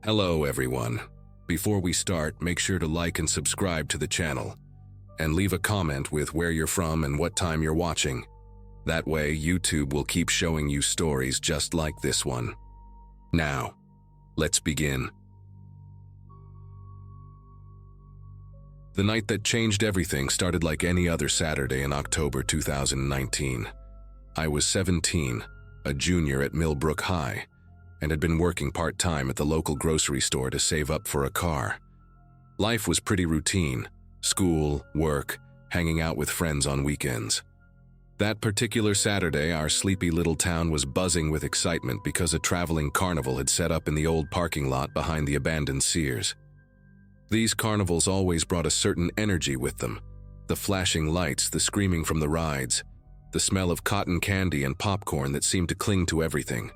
Hello everyone. Before we start, make sure to like and subscribe to the channel, and leave a comment with where you're from and what time you're watching. That way, YouTube will keep showing you stories just like this one. Now, let's begin. The night that changed everything started like any other Saturday in October 2019. I was 17, a junior at Millbrook High, and had been working part-time at the local grocery store to save up for a car. Life was pretty routine: school, work, hanging out with friends on weekends. That particular Saturday, our sleepy little town was buzzing with excitement because a traveling carnival had set up in the old parking lot behind the abandoned Sears. These carnivals always brought a certain energy with them: the flashing lights, the screaming from the rides, the smell of cotton candy and popcorn that seemed to cling to everything.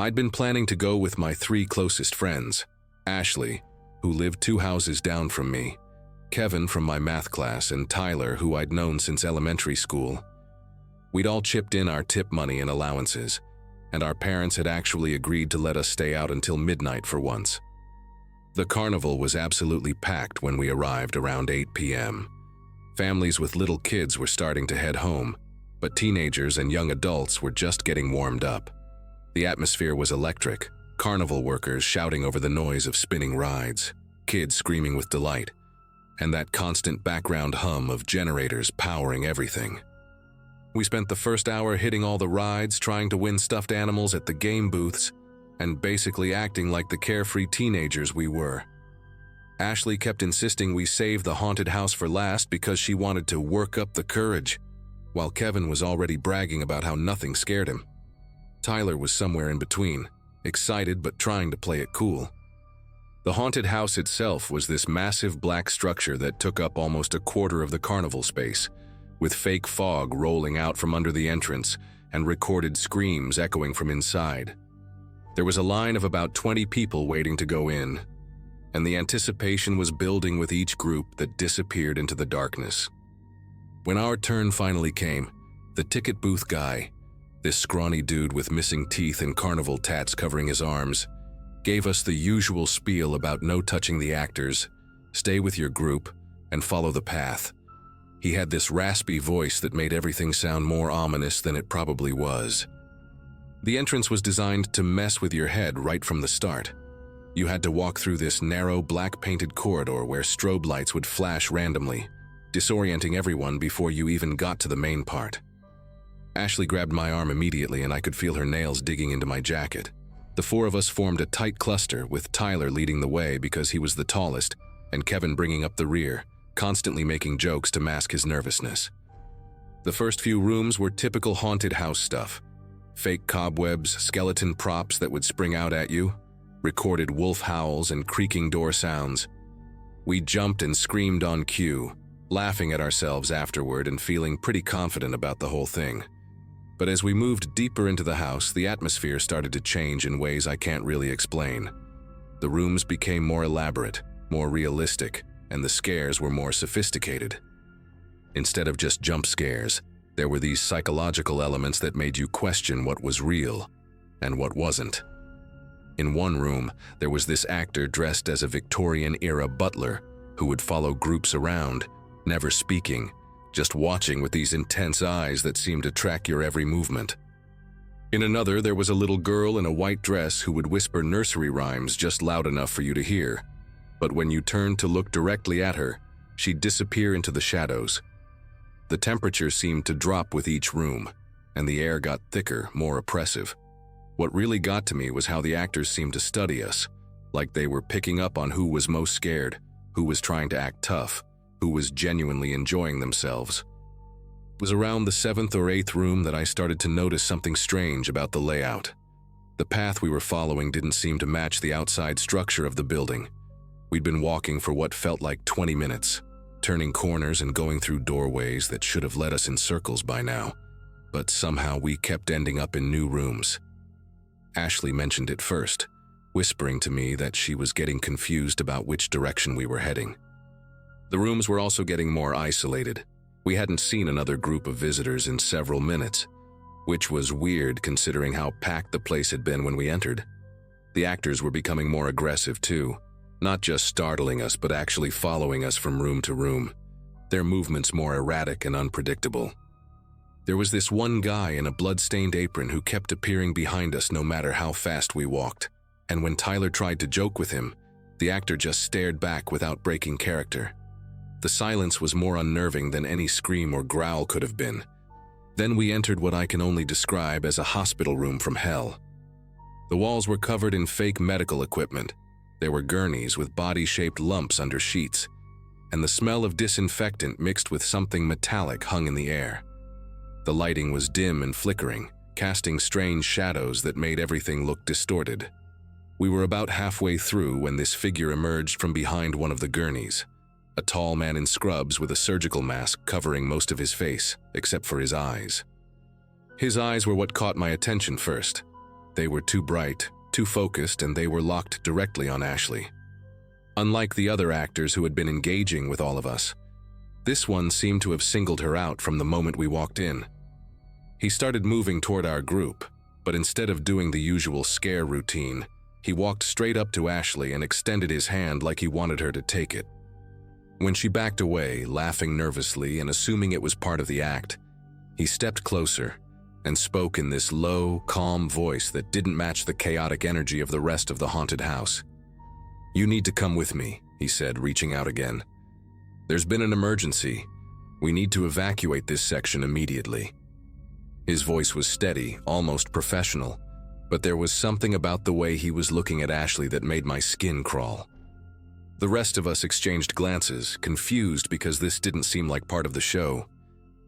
I'd been planning to go with my three closest friends: Ashley, who lived 2 houses down from me, Kevin from my math class, and Tyler, who I'd known since elementary school. We'd all chipped in our tip money and allowances, and our parents had actually agreed to let us stay out until midnight for once. The carnival was absolutely packed when we arrived around 8 p.m. Families with little kids were starting to head home, but teenagers and young adults were just getting warmed up. The atmosphere was electric: carnival workers shouting over the noise of spinning rides, kids screaming with delight, and that constant background hum of generators powering everything. We spent the first hour hitting all the rides, trying to win stuffed animals at the game booths, and basically acting like the carefree teenagers we were. Ashley kept insisting we save the haunted house for last because she wanted to work up the courage, while Kevin was already bragging about how nothing scared him. Tyler was somewhere in between, excited but trying to play it cool. The haunted house itself was this massive black structure that took up almost a quarter of the carnival space, with fake fog rolling out from under the entrance and recorded screams echoing from inside. There was a line of about 20 people waiting to go in, and the anticipation was building with each group that disappeared into the darkness. When our turn finally came, the ticket booth guy, this scrawny dude with missing teeth and carnival tats covering his arms, gave us the usual spiel about no touching the actors, stay with your group, and follow the path. He had this raspy voice that made everything sound more ominous than it probably was. The entrance was designed to mess with your head right from the start. You had to walk through this narrow, black-painted corridor where strobe lights would flash randomly, disorienting everyone before you even got to the main part. Ashley grabbed my arm immediately, and I could feel her nails digging into my jacket. The 4 of us formed a tight cluster, with Tyler leading the way because he was the tallest, and Kevin bringing up the rear, constantly making jokes to mask his nervousness. The first few rooms were typical haunted house stuff: fake cobwebs, skeleton props that would spring out at you, recorded wolf howls and creaking door sounds. We jumped and screamed on cue, laughing at ourselves afterward and feeling pretty confident about the whole thing. But as we moved deeper into the house, the atmosphere started to change in ways I can't really explain. The rooms became more elaborate, more realistic, and the scares were more sophisticated. Instead of just jump scares, there were these psychological elements that made you question what was real and what wasn't. In one room, there was this actor dressed as a Victorian-era butler who would follow groups around, never speaking, just watching with these intense eyes that seemed to track your every movement. In another, there was a little girl in a white dress who would whisper nursery rhymes just loud enough for you to hear. But when you turned to look directly at her, she'd disappear into the shadows. The temperature seemed to drop with each room, and the air got thicker, more oppressive. What really got to me was how the actors seemed to study us, like they were picking up on who was most scared, who was trying to act tough, who was genuinely enjoying themselves. It was around the 7th or 8th room that I started to notice something strange about the layout. The path we were following didn't seem to match the outside structure of the building. We'd been walking for what felt like 20 minutes, turning corners and going through doorways that should have led us in circles by now, but somehow we kept ending up in new rooms. Ashley mentioned it first, whispering to me that she was getting confused about which direction we were heading. The rooms were also getting more isolated. We hadn't seen another group of visitors in several minutes, which was weird considering how packed the place had been when we entered. The actors were becoming more aggressive too, not just startling us but actually following us from room to room, their movements more erratic and unpredictable. There was this one guy in a blood-stained apron who kept appearing behind us no matter how fast we walked, and when Tyler tried to joke with him, the actor just stared back without breaking character. The silence was more unnerving than any scream or growl could have been. Then we entered what I can only describe as a hospital room from hell. The walls were covered in fake medical equipment. There were gurneys with body-shaped lumps under sheets, and the smell of disinfectant mixed with something metallic hung in the air. The lighting was dim and flickering, casting strange shadows that made everything look distorted. We were about halfway through when this figure emerged from behind one of the gurneys, a tall man in scrubs with a surgical mask covering most of his face, except for his eyes. His eyes were what caught my attention first. They were too bright, too focused, and they were locked directly on Ashley. Unlike the other actors who had been engaging with all of us, this one seemed to have singled her out from the moment we walked in. He started moving toward our group, but instead of doing the usual scare routine, he walked straight up to Ashley and extended his hand like he wanted her to take it. When she backed away, laughing nervously and assuming it was part of the act, he stepped closer and spoke in this low, calm voice that didn't match the chaotic energy of the rest of the haunted house. "You need to come with me," he said, reaching out again. "There's been an emergency. We need to evacuate this section immediately." His voice was steady, almost professional, but there was something about the way he was looking at Ashley that made my skin crawl. The rest of us exchanged glances, confused because this didn't seem like part of the show.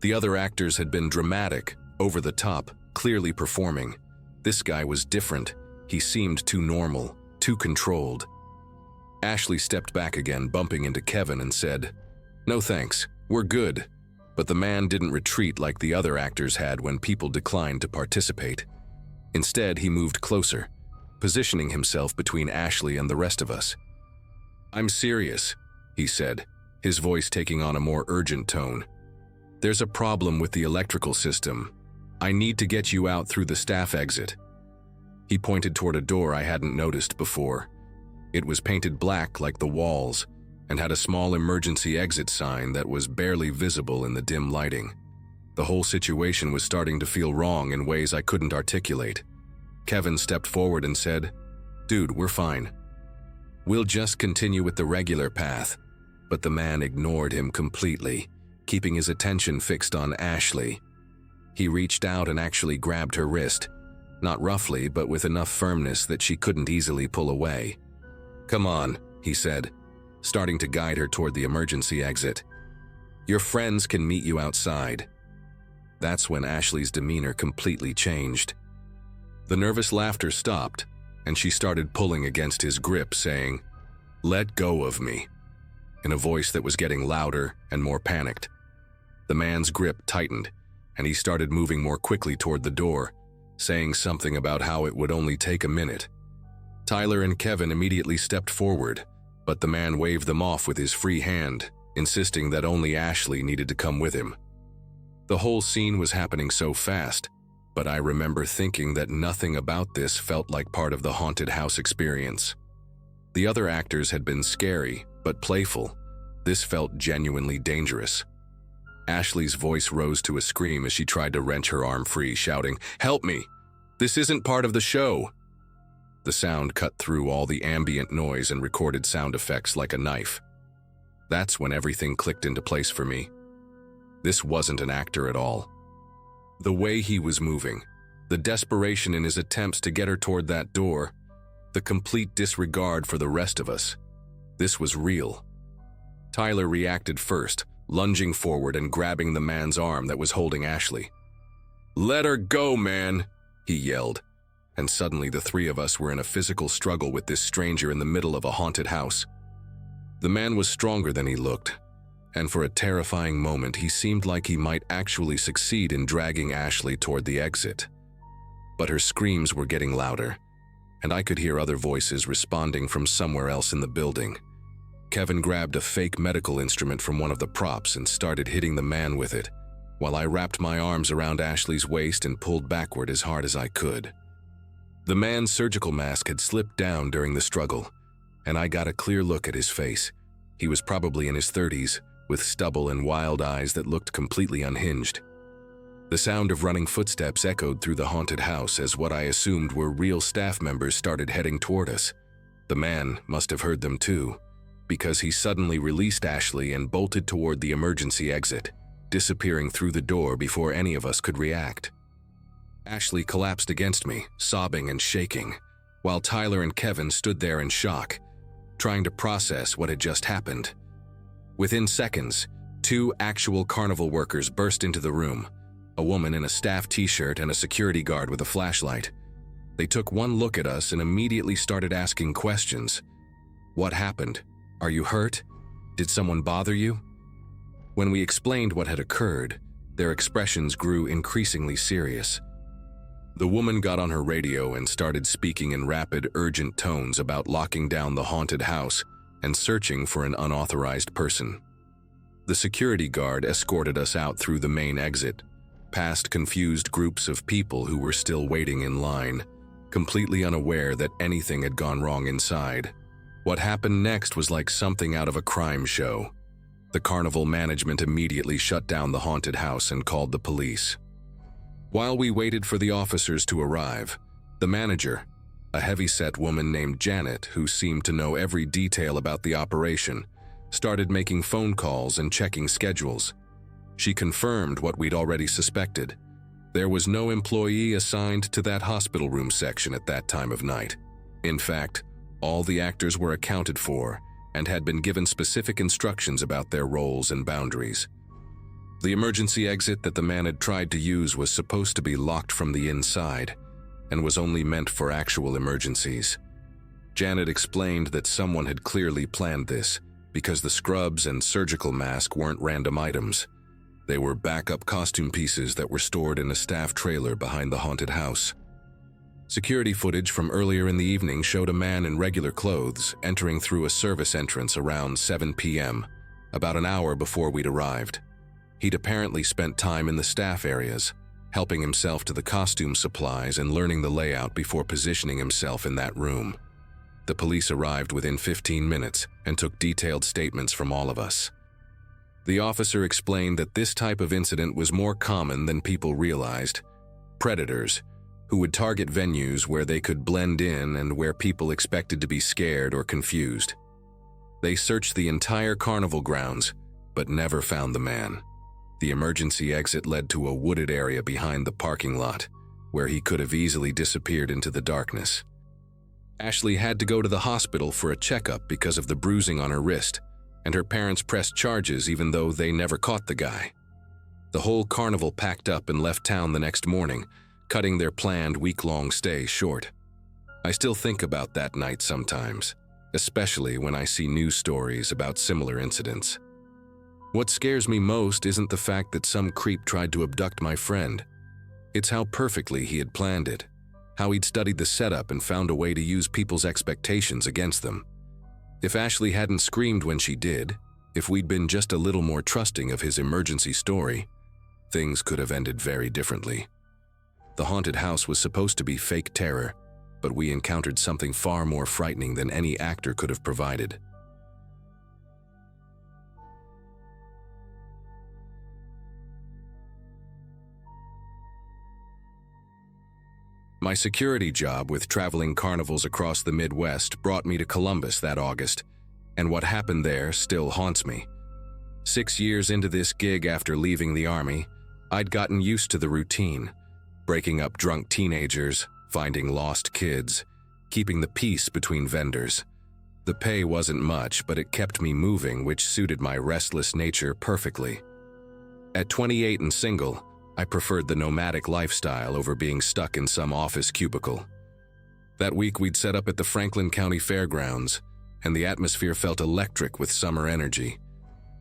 The other actors had been dramatic, over the top, clearly performing. This guy was different. He seemed too normal, too controlled. Ashley stepped back again, bumping into Kevin, and said, "No thanks, we're good." But the man didn't retreat like the other actors had when people declined to participate. Instead, he moved closer, positioning himself between Ashley and the rest of us. "I'm serious," he said, his voice taking on a more urgent tone. "There's a problem with the electrical system. I need to get you out through the staff exit." He pointed toward a door I hadn't noticed before. It was painted black like the walls and had a small emergency exit sign that was barely visible in the dim lighting. The whole situation was starting to feel wrong in ways I couldn't articulate. Kevin stepped forward and said, "Dude, we're fine. We'll just continue with the regular path." But the man ignored him completely, keeping his attention fixed on Ashley. He reached out and actually grabbed her wrist, not roughly, but with enough firmness that she couldn't easily pull away. "Come on," he said, starting to guide her toward the emergency exit. "Your friends can meet you outside." That's when Ashley's demeanor completely changed. The nervous laughter stopped, and she started pulling against his grip, saying, "Let go of me," in a voice that was getting louder and more panicked. The man's grip tightened, and he started moving more quickly toward the door, saying something about how it would only take a minute. Tyler and Kevin immediately stepped forward, but the man waved them off with his free hand, insisting that only Ashley needed to come with him. The whole scene was happening so fast, but I remember thinking that nothing about this felt like part of the haunted house experience. The other actors had been scary, but playful. This felt genuinely dangerous. Ashley's voice rose to a scream as she tried to wrench her arm free, shouting, "Help me! This isn't part of the show!" The sound cut through all the ambient noise and recorded sound effects like a knife. That's when everything clicked into place for me. This wasn't an actor at all. The way he was moving, the desperation in his attempts to get her toward that door, the complete disregard for the rest of us. This was real. Tyler reacted first, lunging forward and grabbing the man's arm that was holding Ashley. "Let her go, man!" he yelled. And suddenly the three of us were in a physical struggle with this stranger in the middle of a haunted house. The man was stronger than he looked, and for a terrifying moment he seemed like he might actually succeed in dragging Ashley toward the exit. But her screams were getting louder, and I could hear other voices responding from somewhere else in the building. Kevin grabbed a fake medical instrument from one of the props and started hitting the man with it, while I wrapped my arms around Ashley's waist and pulled backward as hard as I could. The man's surgical mask had slipped down during the struggle, and I got a clear look at his face. He was probably in his 30s, with stubble and wild eyes that looked completely unhinged. The sound of running footsteps echoed through the haunted house as what I assumed were real staff members started heading toward us. The man must have heard them too, because he suddenly released Ashley and bolted toward the emergency exit, disappearing through the door before any of us could react. Ashley collapsed against me, sobbing and shaking, while Tyler and Kevin stood there in shock, trying to process what had just happened. Within seconds, 2 actual carnival workers burst into the room, a woman in a staff t-shirt and a security guard with a flashlight. They took one look at us and immediately started asking questions. What happened? Are you hurt? Did someone bother you? When we explained what had occurred, their expressions grew increasingly serious. The woman got on her radio and started speaking in rapid, urgent tones about locking down the haunted house and searching for an unauthorized person. The security guard escorted us out through the main exit, past confused groups of people who were still waiting in line, completely unaware that anything had gone wrong inside. What happened next was like something out of a crime show. The carnival management immediately shut down the haunted house and called the police. While we waited for the officers to arrive, the manager, a heavy-set woman named Janet who seemed to know every detail about the operation, started making phone calls and checking schedules. She confirmed what we'd already suspected. There was no employee assigned to that hospital room section at that time of night. In fact, all the actors were accounted for and had been given specific instructions about their roles and boundaries. The emergency exit that the man had tried to use was supposed to be locked from the inside and was only meant for actual emergencies. Janet explained that someone had clearly planned this because the scrubs and surgical mask weren't random items. They were backup costume pieces that were stored in a staff trailer behind the haunted house. Security footage from earlier in the evening showed a man in regular clothes entering through a service entrance around 7 p.m., about an hour before we'd arrived. He'd apparently spent time in the staff areas, helping himself to the costume supplies and learning the layout before positioning himself in that room. The police arrived within 15 minutes and took detailed statements from all of us. The officer explained that this type of incident was more common than people realized. Predators, who would target venues where they could blend in and where people expected to be scared or confused. They searched the entire carnival grounds, but never found the man. The emergency exit led to a wooded area behind the parking lot, where he could have easily disappeared into the darkness. Ashley had to go to the hospital for a checkup because of the bruising on her wrist, and her parents pressed charges even though they never caught the guy. The whole carnival packed up and left town the next morning, cutting their planned week-long stay short. I still think about that night sometimes, especially when I see news stories about similar incidents. What scares me most isn't the fact that some creep tried to abduct my friend. It's how perfectly he had planned it, how he'd studied the setup and found a way to use people's expectations against them. If Ashley hadn't screamed when she did, if we'd been just a little more trusting of his emergency story, things could have ended very differently. The haunted house was supposed to be fake terror, but we encountered something far more frightening than any actor could have provided. My security job with traveling carnivals across the Midwest brought me to Columbus that August, and what happened there still haunts me. 6 years into this gig after leaving the Army, I'd gotten used to the routine, breaking up drunk teenagers, finding lost kids, keeping the peace between vendors. The pay wasn't much, but it kept me moving, which suited my restless nature perfectly. At 28 and single, I preferred the nomadic lifestyle over being stuck in some office cubicle. That week we'd set up at the Franklin County Fairgrounds, and the atmosphere felt electric with summer energy.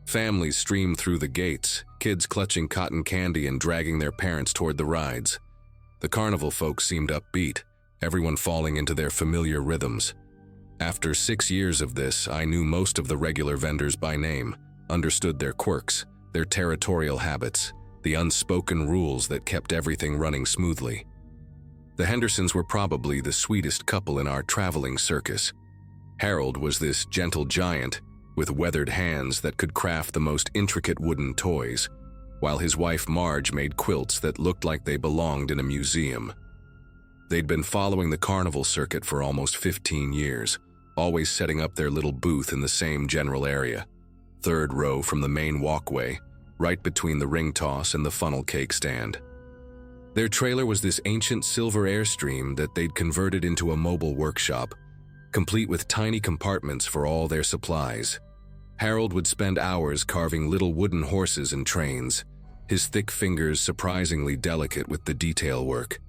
Families streamed through the gates, kids clutching cotton candy and dragging their parents toward the rides. The carnival folks seemed upbeat, everyone falling into their familiar rhythms. After 6 years of this, I knew most of the regular vendors by name, understood their quirks, their territorial habits, the unspoken rules that kept everything running smoothly. The Hendersons were probably the sweetest couple in our traveling circus. Harold was this gentle giant with weathered hands that could craft the most intricate wooden toys, while his wife Marge made quilts that looked like they belonged in a museum. They'd been following the Carnival circuit for almost 15 years, always setting up their little booth in the same general area, third row from the main walkway, right between the ring toss and the funnel cake stand. Their trailer was this ancient silver Airstream that they'd converted into a mobile workshop, complete with tiny compartments for all their supplies. Harold would spend hours carving little wooden horses and trains, his thick fingers surprisingly delicate with the detail work.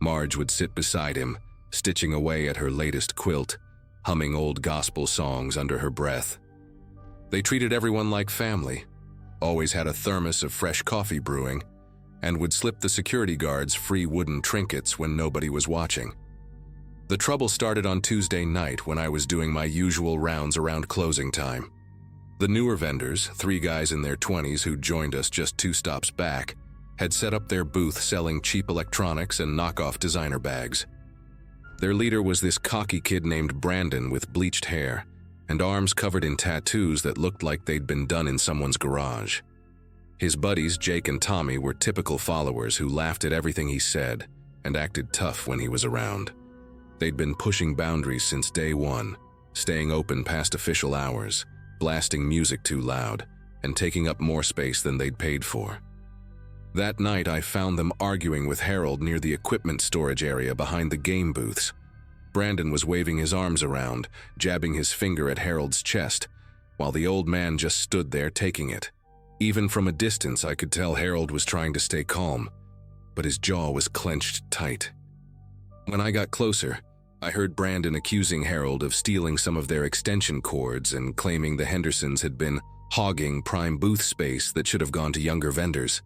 Marge would sit beside him, stitching away at her latest quilt, humming old gospel songs under her breath. They treated everyone like family, always had a thermos of fresh coffee brewing, and would slip the security guards free wooden trinkets when nobody was watching. The trouble started on Tuesday night when I was doing my usual rounds around closing time. The newer vendors, 3 guys in their 20s who'd joined us just 2 stops back, had set up their booth selling cheap electronics and knockoff designer bags. Their leader was this cocky kid named Brandon with bleached hair and arms covered in tattoos that looked like they'd been done in someone's garage. His buddies, Jake and Tommy, were typical followers who laughed at everything he said and acted tough when he was around. They'd been pushing boundaries since day one, staying open past official hours, blasting music too loud, and taking up more space than they'd paid for. That night, I found them arguing with Harold near the equipment storage area behind the game booths. Brandon was waving his arms around, jabbing his finger at Harold's chest, while the old man just stood there taking it. Even from a distance, I could tell Harold was trying to stay calm, but his jaw was clenched tight. When I got closer, I heard Brandon accusing Harold of stealing some of their extension cords and claiming the Hendersons had been hogging prime booth space that should have gone to younger vendors.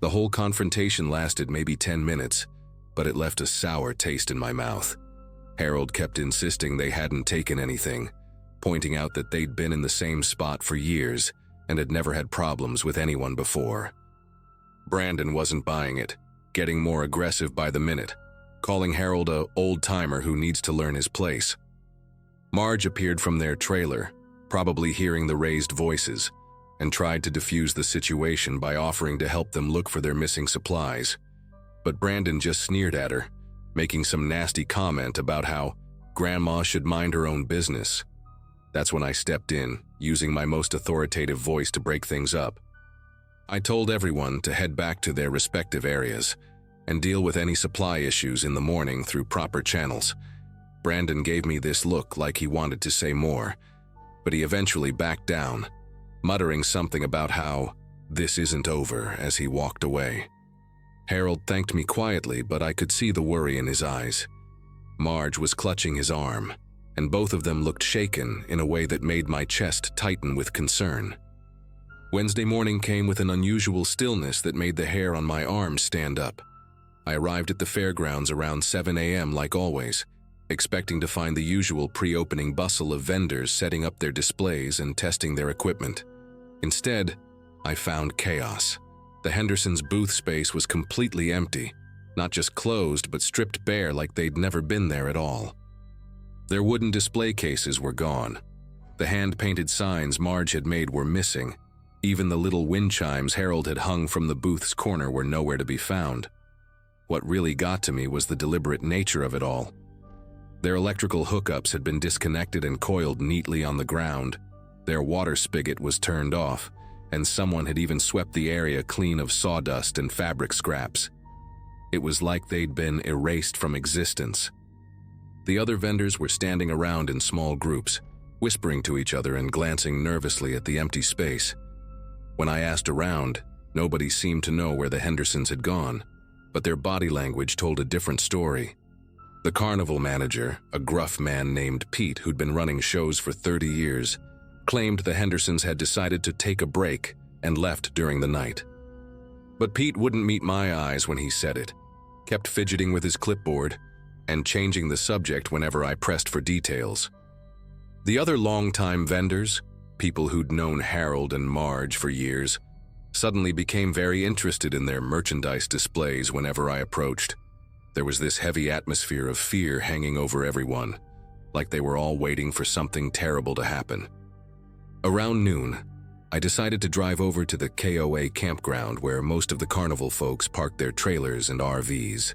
The whole confrontation lasted maybe 10 minutes, but it left a sour taste in my mouth. Harold kept insisting they hadn't taken anything, pointing out that they'd been in the same spot for years and had never had problems with anyone before. Brandon wasn't buying it, getting more aggressive by the minute, calling Harold a old-timer who needs to learn his place. Marge appeared from their trailer, probably hearing the raised voices, and tried to defuse the situation by offering to help them look for their missing supplies. But Brandon just sneered at her, making some nasty comment about how Grandma should mind her own business. That's when I stepped in, using my most authoritative voice to break things up. I told everyone to head back to their respective areas and deal with any supply issues in the morning through proper channels. Brandon gave me this look like he wanted to say more, but he eventually backed down, muttering something about how this isn't over as he walked away. Harold thanked me quietly, but I could see the worry in his eyes. Marge was clutching his arm, and both of them looked shaken in a way that made my chest tighten with concern. Wednesday morning came with an unusual stillness that made the hair on my arm stand up. I arrived at the fairgrounds around 7 a.m. like always, expecting to find the usual pre-opening bustle of vendors setting up their displays and testing their equipment. Instead, I found chaos. The Hendersons' booth space was completely empty, not just closed but stripped bare like they'd never been there at all. Their wooden display cases were gone. The hand-painted signs Marge had made were missing. Even the little wind chimes Harold had hung from the booth's corner were nowhere to be found. What really got to me was the deliberate nature of it all. Their electrical hookups had been disconnected and coiled neatly on the ground. Their water spigot was turned off, and someone had even swept the area clean of sawdust and fabric scraps. It was like they'd been erased from existence. The other vendors were standing around in small groups, whispering to each other and glancing nervously at the empty space. When I asked around, nobody seemed to know where the Hendersons had gone, but their body language told a different story. The Carnival manager, a gruff man named Pete who'd been running shows for 30 years, claimed the Hendersons had decided to take a break and left during the night. But Pete wouldn't meet my eyes when he said it, kept fidgeting with his clipboard and changing the subject whenever I pressed for details. The other longtime vendors, people who'd known Harold and Marge for years, suddenly became very interested in their merchandise displays whenever I approached. There was this heavy atmosphere of fear hanging over everyone, like they were all waiting for something terrible to happen. Around noon, I decided to drive over to the KOA campground where most of the carnival folks parked their trailers and RVs.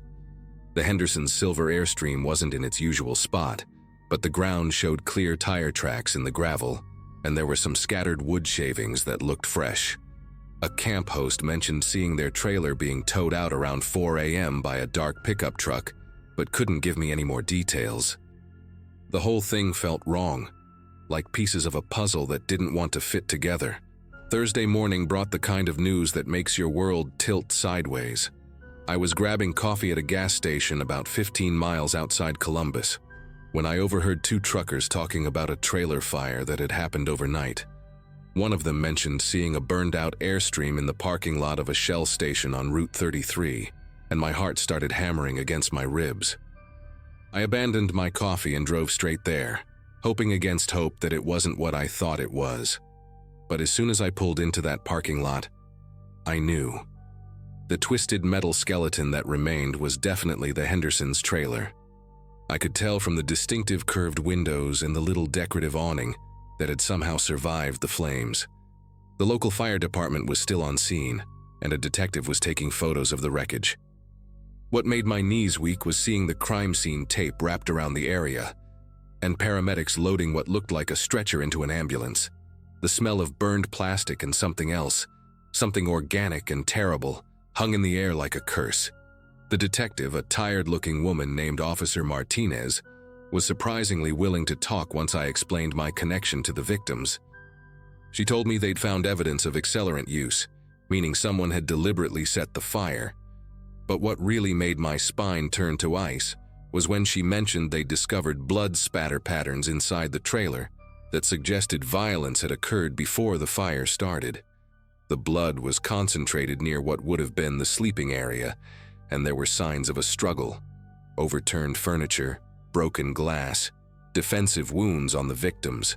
The Henderson's silver Airstream wasn't in its usual spot, but the ground showed clear tire tracks in the gravel, and there were some scattered wood shavings that looked fresh. A camp host mentioned seeing their trailer being towed out around 4 a.m. by a dark pickup truck, but couldn't give me any more details. The whole thing felt wrong, like pieces of a puzzle that didn't want to fit together. Thursday morning brought the kind of news that makes your world tilt sideways. I was grabbing coffee at a gas station about 15 miles outside Columbus when I overheard two truckers talking about a trailer fire that had happened overnight. One of them mentioned seeing a burned-out Airstream in the parking lot of a Shell station on Route 33, and my heart started hammering against my ribs. I abandoned my coffee and drove straight there, hoping against hope that it wasn't what I thought it was. But as soon as I pulled into that parking lot, I knew. The twisted metal skeleton that remained was definitely the Hendersons' trailer. I could tell from the distinctive curved windows and the little decorative awning that had somehow survived the flames. The local fire department was still on scene, and a detective was taking photos of the wreckage. What made my knees weak was seeing the crime scene tape wrapped around the area, and paramedics loading what looked like a stretcher into an ambulance. The smell of burned plastic and something else, something organic and terrible, hung in the air like a curse. The detective, a tired-looking woman named Officer Martinez, was surprisingly willing to talk once I explained my connection to the victims. She told me they'd found evidence of accelerant use, meaning someone had deliberately set the fire. But what really made my spine turn to ice was when she mentioned they'd discovered blood spatter patterns inside the trailer that suggested violence had occurred before the fire started. The blood was concentrated near what would have been the sleeping area, and there were signs of a struggle: overturned furniture, broken glass, defensive wounds on the victims.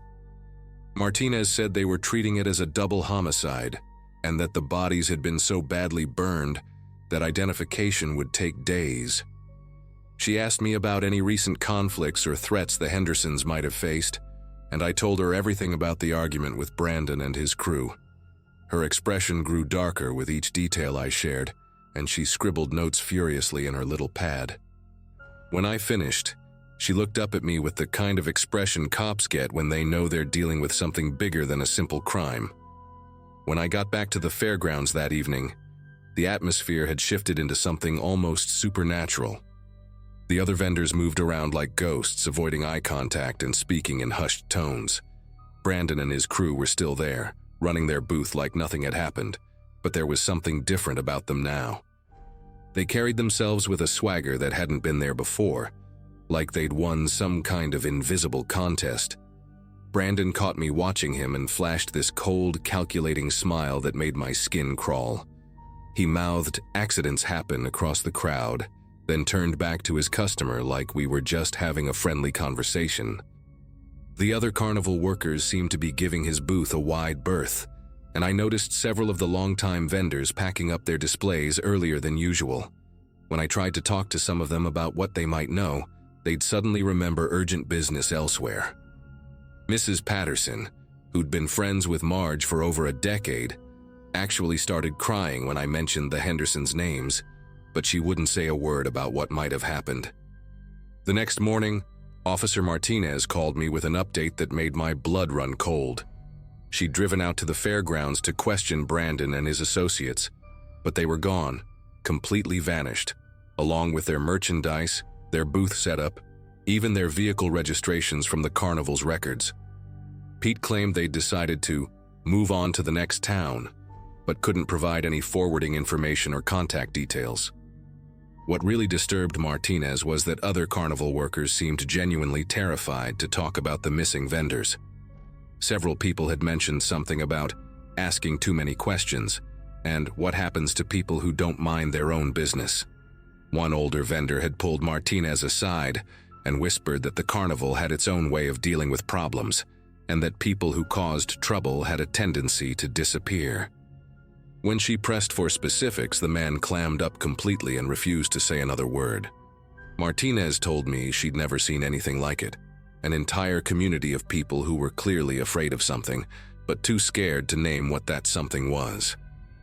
Martinez said they were treating it as a double homicide, and that the bodies had been so badly burned that identification would take days. She asked me about any recent conflicts or threats the Hendersons might have faced, and I told her everything about the argument with Brandon and his crew. Her expression grew darker with each detail I shared, and she scribbled notes furiously in her little pad. When I finished, she looked up at me with the kind of expression cops get when they know they're dealing with something bigger than a simple crime. When I got back to the fairgrounds that evening, the atmosphere had shifted into something almost supernatural. The other vendors moved around like ghosts, avoiding eye contact and speaking in hushed tones. Brandon and his crew were still there, running their booth like nothing had happened, but there was something different about them now. They carried themselves with a swagger that hadn't been there before, like they'd won some kind of invisible contest. Brandon caught me watching him and flashed this cold, calculating smile that made my skin crawl. He mouthed, "Accidents happen," across the crowd, then turned back to his customer like we were just having a friendly conversation. The other carnival workers seemed to be giving his booth a wide berth, and I noticed several of the longtime vendors packing up their displays earlier than usual. When I tried to talk to some of them about what they might know, they'd suddenly remember urgent business elsewhere. Mrs. Patterson, who'd been friends with Marge for over a decade, actually started crying when I mentioned the Hendersons' names, but she wouldn't say a word about what might have happened. The next morning, Officer Martinez called me with an update that made my blood run cold. She'd driven out to the fairgrounds to question Brandon and his associates, but they were gone, completely vanished, along with their merchandise, their booth setup, even their vehicle registrations from the carnival's records. Pete claimed they'd decided to move on to the next town, but couldn't provide any forwarding information or contact details. What really disturbed Martinez was that other carnival workers seemed genuinely terrified to talk about the missing vendors. Several people had mentioned something about asking too many questions and what happens to people who don't mind their own business. One older vendor had pulled Martinez aside and whispered that the carnival had its own way of dealing with problems, and that people who caused trouble had a tendency to disappear. When she pressed for specifics, the man clammed up completely and refused to say another word. Martinez told me she'd never seen anything like it. An entire community of people who were clearly afraid of something, but too scared to name what that something was.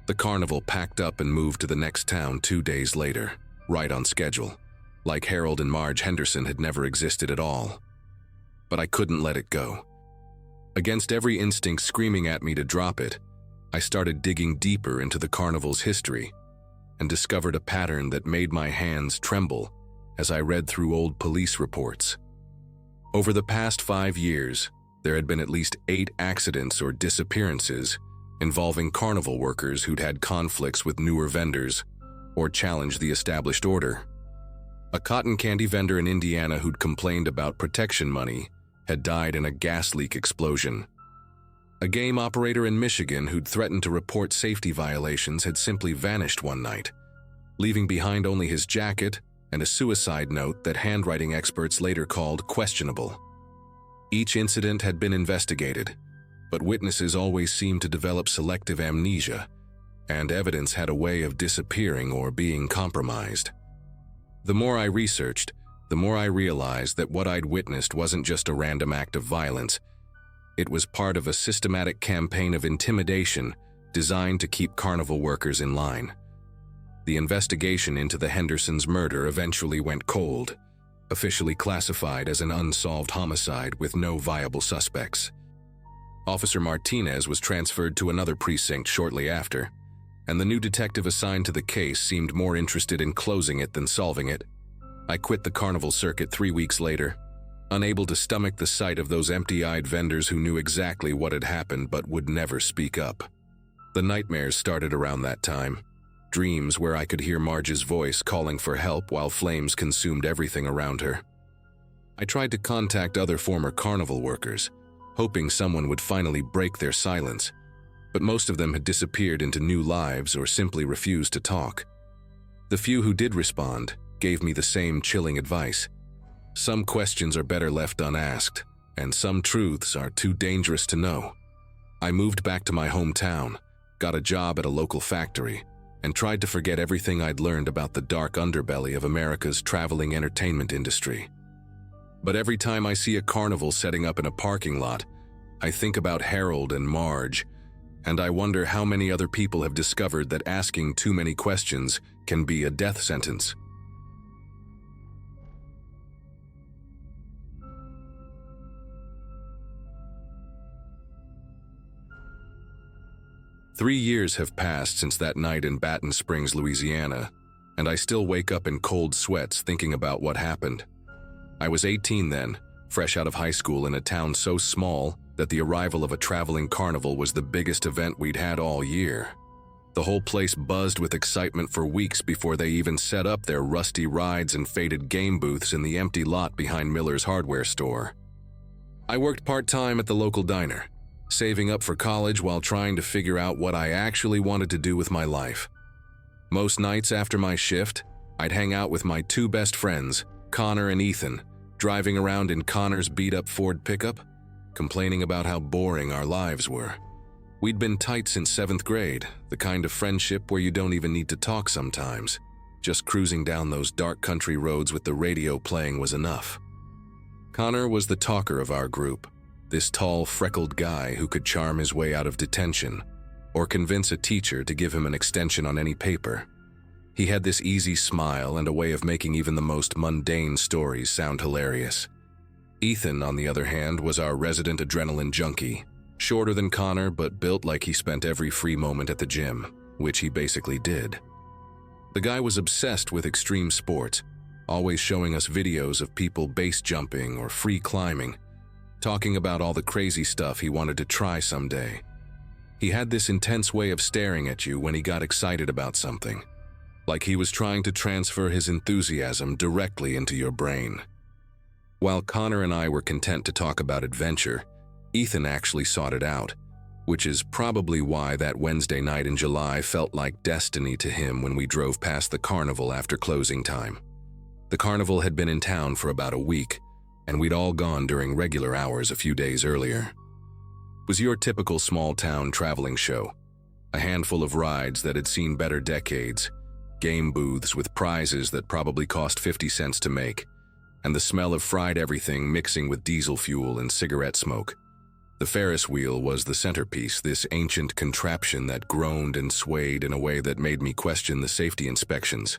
The carnival packed up and moved to the next town 2 days later, right on schedule. Like Harold and Marge Henderson had never existed at all. But I couldn't let it go. Against every instinct screaming at me to drop it, I started digging deeper into the carnival's history and discovered a pattern that made my hands tremble as I read through old police reports. Over the past 5 years, there had been at least 8 accidents or disappearances involving carnival workers who'd had conflicts with newer vendors or challenged the established order. A cotton candy vendor in Indiana who'd complained about protection money had died in a gas leak explosion. A game operator in Michigan who'd threatened to report safety violations had simply vanished one night, leaving behind only his jacket and a suicide note that handwriting experts later called questionable. Each incident had been investigated, but witnesses always seemed to develop selective amnesia, and evidence had a way of disappearing or being compromised. The more I researched, the more I realized that what I'd witnessed wasn't just a random act of violence. It was part of a systematic campaign of intimidation designed to keep carnival workers in line. The investigation into the Hendersons' murder eventually went cold, officially classified as an unsolved homicide with no viable suspects. Officer Martinez was transferred to another precinct shortly after, and the new detective assigned to the case seemed more interested in closing it than solving it. I quit the carnival circuit 3 weeks later, unable to stomach the sight of those empty-eyed vendors who knew exactly what had happened but would never speak up. The nightmares started around that time, dreams where I could hear Marge's voice calling for help while flames consumed everything around her. I tried to contact other former carnival workers, hoping someone would finally break their silence, but most of them had disappeared into new lives or simply refused to talk. The few who did respond gave me the same chilling advice. Some questions are better left unasked, and some truths are too dangerous to know. I moved back to my hometown, got a job at a local factory, and tried to forget everything I'd learned about the dark underbelly of America's traveling entertainment industry. But every time I see a carnival setting up in a parking lot, I think about Harold and Marge, and I wonder how many other people have discovered that asking too many questions can be a death sentence. Three years have passed since that night in Baton Springs, Louisiana, and I still wake up in cold sweats thinking about what happened. I was 18 then, fresh out of high school in a town so small that the arrival of a traveling carnival was the biggest event we'd had all year. The whole place buzzed with excitement for weeks before they even set up their rusty rides and faded game booths in the empty lot behind Miller's hardware store. I worked part-time at the local diner, saving up for college while trying to figure out what I actually wanted to do with my life. Most nights after my shift, I'd hang out with my 2 best friends, Connor and Ethan, driving around in Connor's beat-up Ford pickup, complaining about how boring our lives were. We'd been tight since 7th grade, the kind of friendship where you don't even need to talk sometimes. Just cruising down those dark country roads with the radio playing was enough. Connor was the talker of our group, this tall, freckled guy who could charm his way out of detention or convince a teacher to give him an extension on any paper. He had this easy smile and a way of making even the most mundane stories sound hilarious. Ethan, on the other hand, was our resident adrenaline junkie, shorter than Connor but built like he spent every free moment at the gym, which he basically did. The guy was obsessed with extreme sports, always showing us videos of people base jumping or free climbing, talking about all the crazy stuff he wanted to try someday. He had this intense way of staring at you when he got excited about something, like he was trying to transfer his enthusiasm directly into your brain. While Connor and I were content to talk about adventure, Ethan actually sought it out, which is probably why that Wednesday night in July felt like destiny to him when we drove past the carnival after closing time. The carnival had been in town for about a week, and we'd all gone during regular hours a few days earlier. It was your typical small-town traveling show, a handful of rides that had seen better decades, game booths with prizes that probably cost 50 cents to make, and the smell of fried everything mixing with diesel fuel and cigarette smoke. The Ferris wheel was the centerpiece, this ancient contraption that groaned and swayed in a way that made me question the safety inspections.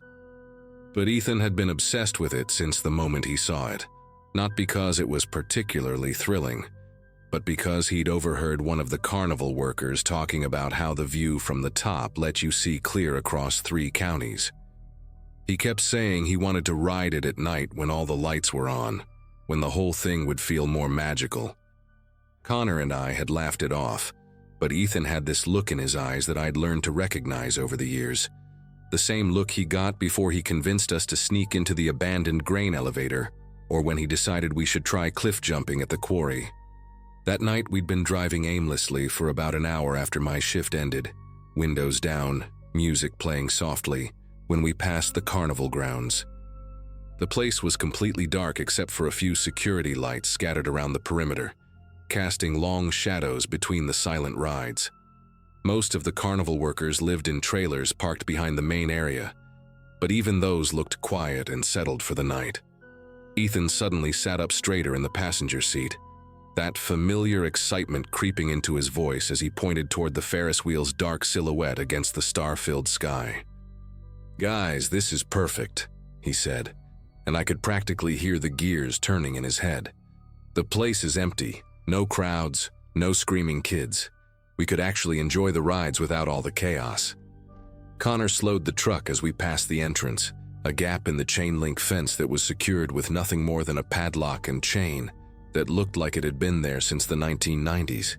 But Ethan had been obsessed with it since the moment he saw it, not because it was particularly thrilling, but because he'd overheard one of the carnival workers talking about how the view from the top let you see clear across 3 counties. He kept saying he wanted to ride it at night when all the lights were on, when the whole thing would feel more magical. Connor and I had laughed it off, but Ethan had this look in his eyes that I'd learned to recognize over the years. The same look he got before he convinced us to sneak into the abandoned grain elevator, or when he decided we should try cliff jumping at the quarry. That night we'd been driving aimlessly for about an hour after my shift ended, windows down, music playing softly, when we passed the carnival grounds. The place was completely dark except for a few security lights scattered around the perimeter, casting long shadows between the silent rides. Most of the carnival workers lived in trailers parked behind the main area, but even those looked quiet and settled for the night. Ethan suddenly sat up straighter in the passenger seat, that familiar excitement creeping into his voice as he pointed toward the Ferris wheel's dark silhouette against the star-filled sky. "Guys, this is perfect," he said, and I could practically hear the gears turning in his head. "The place is empty, no crowds, no screaming kids. We could actually enjoy the rides without all the chaos." Connor slowed the truck as we passed the entrance, a gap in the chain-link fence that was secured with nothing more than a padlock and chain that looked like it had been there since the 1990s.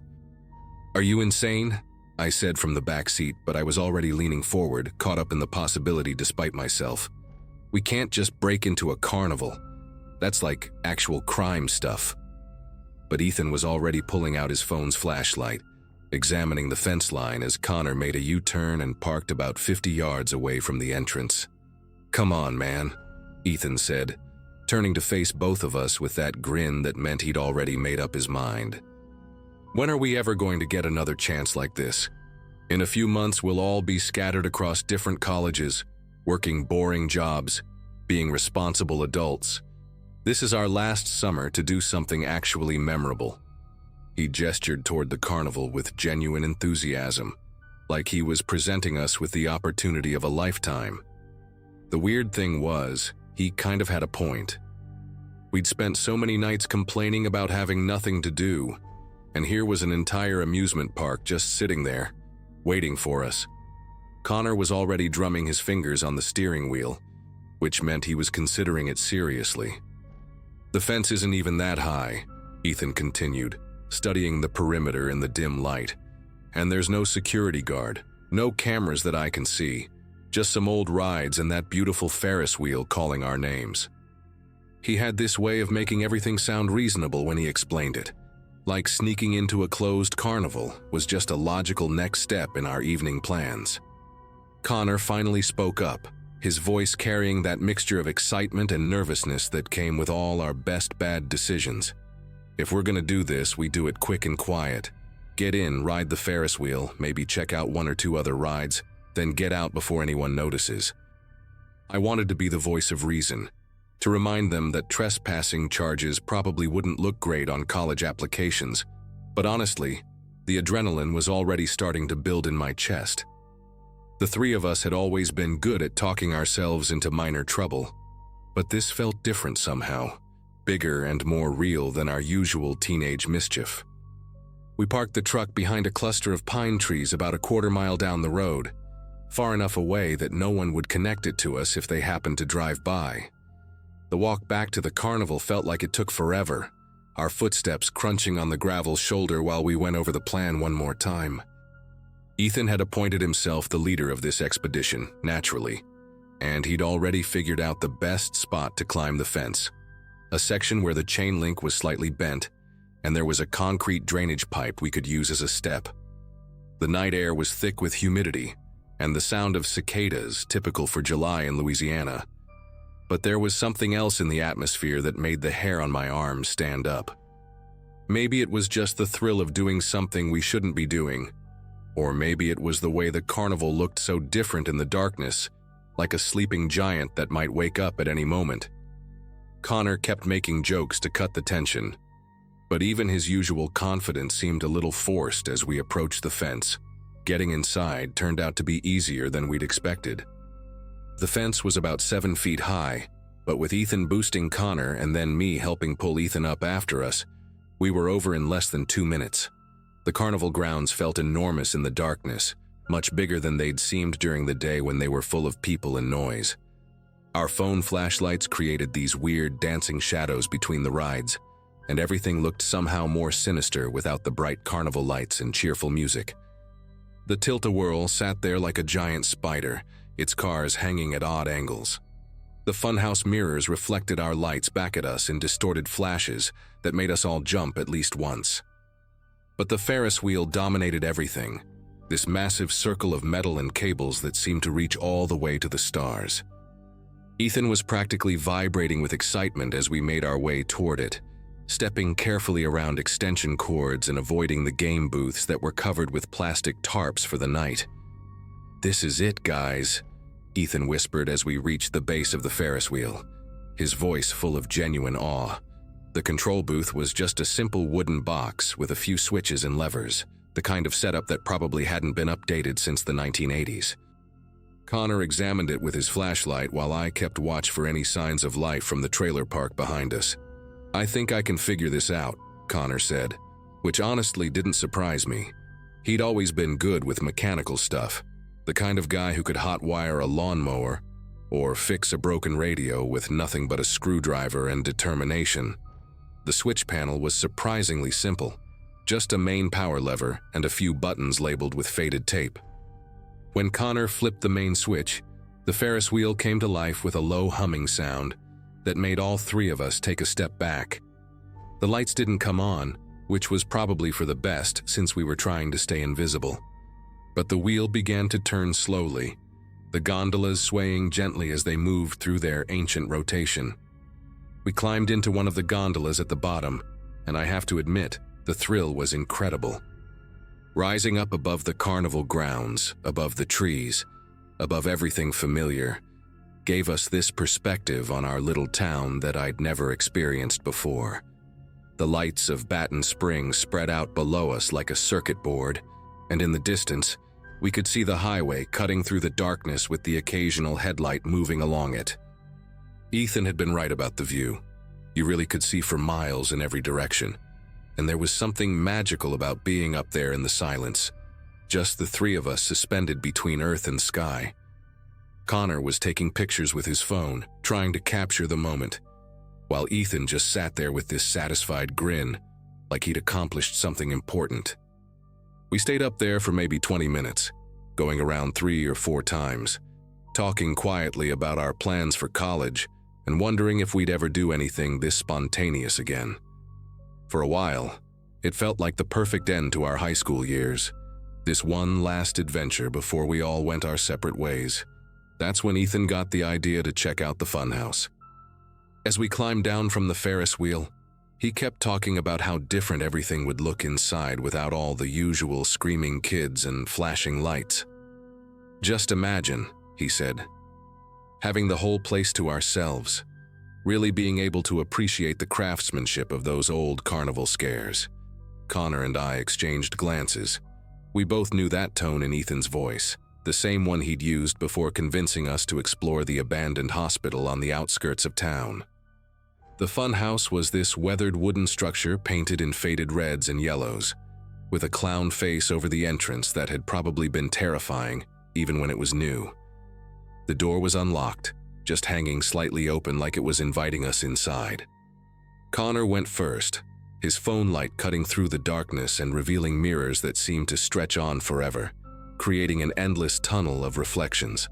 "Are you insane?" I said from the back seat, but I was already leaning forward, caught up in the possibility despite myself. "We can't just break into a carnival. That's like actual crime stuff." But Ethan was already pulling out his phone's flashlight, examining the fence line as Connor made a U-turn and parked about 50 yards away from the entrance. "Come on, man," Ethan said, turning to face both of us with that grin that meant he'd already made up his mind. "When are we ever going to get another chance like this? In a few months we'll all be scattered across different colleges, working boring jobs, being responsible adults. This is our last summer to do something actually memorable." He gestured toward the carnival with genuine enthusiasm, like he was presenting us with the opportunity of a lifetime. The weird thing was, he kind of had a point. We'd spent so many nights complaining about having nothing to do, and here was an entire amusement park just sitting there, waiting for us. Connor was already drumming his fingers on the steering wheel, which meant he was considering it seriously. "The fence isn't even that high," Ethan continued, studying the perimeter in the dim light. "And there's no security guard, no cameras that I can see, just some old rides and that beautiful Ferris wheel calling our names." He had this way of making everything sound reasonable when he explained it, like sneaking into a closed carnival was just a logical next step in our evening plans. Connor finally spoke up, his voice carrying that mixture of excitement and nervousness that came with all our best bad decisions. "If we're gonna do this, we do it quick and quiet. Get in, ride the Ferris wheel, maybe check out 1 or 2 other rides, then get out before anyone notices." I wanted to be the voice of reason, to remind them that trespassing charges probably wouldn't look great on college applications, but honestly, the adrenaline was already starting to build in my chest. The 3 of us had always been good at talking ourselves into minor trouble, but this felt different somehow, bigger and more real than our usual teenage mischief. We parked the truck behind a cluster of pine trees about a quarter-mile down the road, far enough away that no one would connect it to us if they happened to drive by. The walk back to the carnival felt like it took forever, our footsteps crunching on the gravel shoulder while we went over the plan one more time. Ethan had appointed himself the leader of this expedition, naturally, and he'd already figured out the best spot to climb the fence, a section where the chain link was slightly bent, and there was a concrete drainage pipe we could use as a step. The night air was thick with humidity, and the sound of cicadas, typical for July in Louisiana. But there was something else in the atmosphere that made the hair on my arms stand up. Maybe it was just the thrill of doing something we shouldn't be doing, or maybe it was the way the carnival looked so different in the darkness, like a sleeping giant that might wake up at any moment. Connor kept making jokes to cut the tension, but even his usual confidence seemed a little forced as we approached the fence. Getting inside turned out to be easier than we'd expected. The fence was about 7 feet high, but with Ethan boosting Connor and then me helping pull Ethan up after us, we were over in less than 2 minutes. The carnival grounds felt enormous in the darkness, much bigger than they'd seemed during the day when they were full of people and noise. Our phone flashlights created these weird dancing shadows between the rides, and everything looked somehow more sinister without the bright carnival lights and cheerful music. The tilt-a-whirl sat there like a giant spider, its cars hanging at odd angles. The funhouse mirrors reflected our lights back at us in distorted flashes that made us all jump at least once. But the Ferris wheel dominated everything, this massive circle of metal and cables that seemed to reach all the way to the stars. Ethan was practically vibrating with excitement as we made our way toward it, stepping carefully around extension cords and avoiding the game booths that were covered with plastic tarps for the night. "This is it, guys," Ethan whispered as we reached the base of the Ferris wheel, his voice full of genuine awe. The control booth was just a simple wooden box with a few switches and levers, the kind of setup that probably hadn't been updated since the 1980s. Connor examined it with his flashlight while I kept watch for any signs of life from the trailer park behind us. "I think I can figure this out," Connor said, which honestly didn't surprise me. He'd always been good with mechanical stuff, the kind of guy who could hotwire a lawnmower or fix a broken radio with nothing but a screwdriver and determination. The switch panel was surprisingly simple, just a main power lever and a few buttons labeled with faded tape. When Connor flipped the main switch, the Ferris wheel came to life with a low humming sound that made all three of us take a step back. The lights didn't come on, which was probably for the best since we were trying to stay invisible. But the wheel began to turn slowly, the gondolas swaying gently as they moved through their ancient rotation. We climbed into one of the gondolas at the bottom, and I have to admit, the thrill was incredible. Rising up above the carnival grounds, above the trees, above everything familiar, gave us this perspective on our little town that I'd never experienced before. The lights of Baton Springs spread out below us like a circuit board, and in the distance, we could see the highway cutting through the darkness with the occasional headlight moving along it. Ethan had been right about the view. You really could see for miles in every direction, and there was something magical about being up there in the silence, just the three of us suspended between earth and sky. Connor was taking pictures with his phone, trying to capture the moment, while Ethan just sat there with this satisfied grin, like he'd accomplished something important. We stayed up there for maybe 20 minutes, going around 3 or 4 times, talking quietly about our plans for college and wondering if we'd ever do anything this spontaneous again. For a while, it felt like the perfect end to our high school years, this one last adventure before we all went our separate ways. That's when Ethan got the idea to check out the funhouse. As we climbed down from the Ferris wheel, he kept talking about how different everything would look inside without all the usual screaming kids and flashing lights. "Just imagine," he said, "having the whole place to ourselves, really being able to appreciate the craftsmanship of those old carnival scares." Connor and I exchanged glances. We both knew that tone in Ethan's voice, the same one he'd used before convincing us to explore the abandoned hospital on the outskirts of town. The funhouse was this weathered wooden structure painted in faded reds and yellows, with a clown face over the entrance that had probably been terrifying, even when it was new. The door was unlocked, just hanging slightly open like it was inviting us inside. Connor went first, his phone light cutting through the darkness and revealing mirrors that seemed to stretch on forever, creating an endless tunnel of reflections.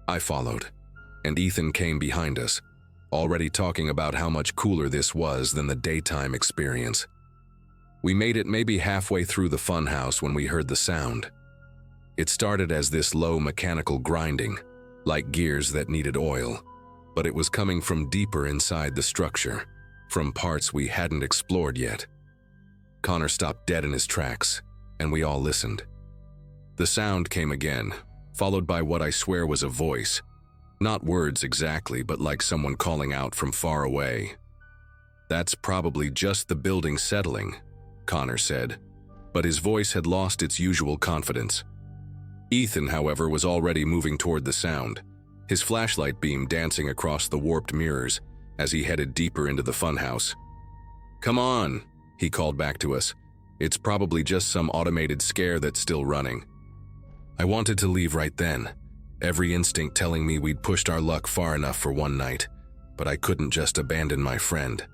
I followed, and Ethan came behind us, already talking about how much cooler this was than the daytime experience. We made it maybe halfway through the funhouse when we heard the sound. It started as this low mechanical grinding, like gears that needed oil, but it was coming from deeper inside the structure, from parts we hadn't explored yet. Connor stopped dead in his tracks, and we all listened. The sound came again, followed by what I swear was a voice, Not words exactly, but like someone calling out from far away. "That's probably just the building settling," Connor said, but his voice had lost its usual confidence. Ethan, however, was already moving toward the sound, his flashlight beam dancing across the warped mirrors as he headed deeper into the funhouse. "Come on," he called back to us. "It's probably just some automated scare that's still running." I wanted to leave right then, every instinct telling me we'd pushed our luck far enough for one night, but I couldn't just abandon my friend.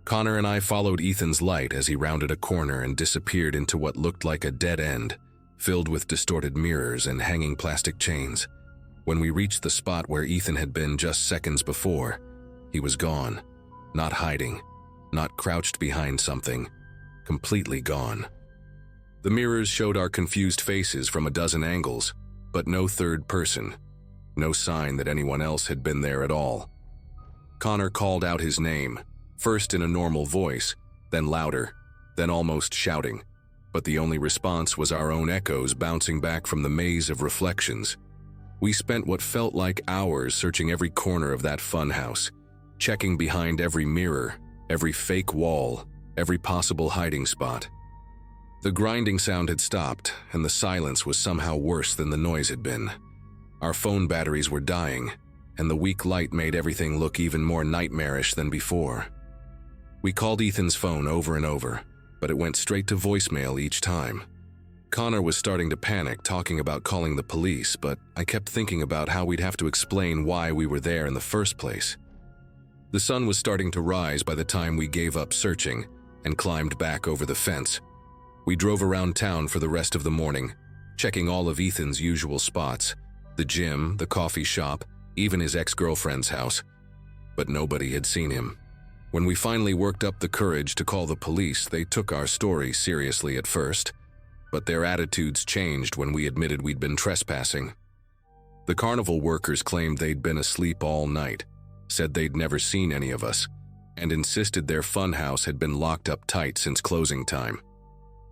Connor and I followed Ethan's light as he rounded a corner and disappeared into what looked like a dead end, filled with distorted mirrors and hanging plastic chains. When we reached the spot where Ethan had been just seconds before, he was gone. Not hiding, not crouched behind something, completely gone. The mirrors showed our confused faces from a dozen angles, but no third person, no sign that anyone else had been there at all. Connor called out his name, first in a normal voice, then louder, then almost shouting, but the only response was our own echoes bouncing back from the maze of reflections. We spent what felt like hours searching every corner of that funhouse, checking behind every mirror, every fake wall, every possible hiding spot. The grinding sound had stopped, and the silence was somehow worse than the noise had been. Our phone batteries were dying, and the weak light made everything look even more nightmarish than before. We called Ethan's phone over and over, but it went straight to voicemail each time. Connor was starting to panic, talking about calling the police, but I kept thinking about how we'd have to explain why we were there in the first place. The sun was starting to rise by the time we gave up searching and climbed back over the fence. We drove around town for the rest of the morning, checking all of Ethan's usual spots, the gym, the coffee shop, even his ex-girlfriend's house. But nobody had seen him. When we finally worked up the courage to call the police, they took our story seriously at first, but their attitudes changed when we admitted we'd been trespassing. The carnival workers claimed they'd been asleep all night, said they'd never seen any of us, and insisted their funhouse had been locked up tight since closing time.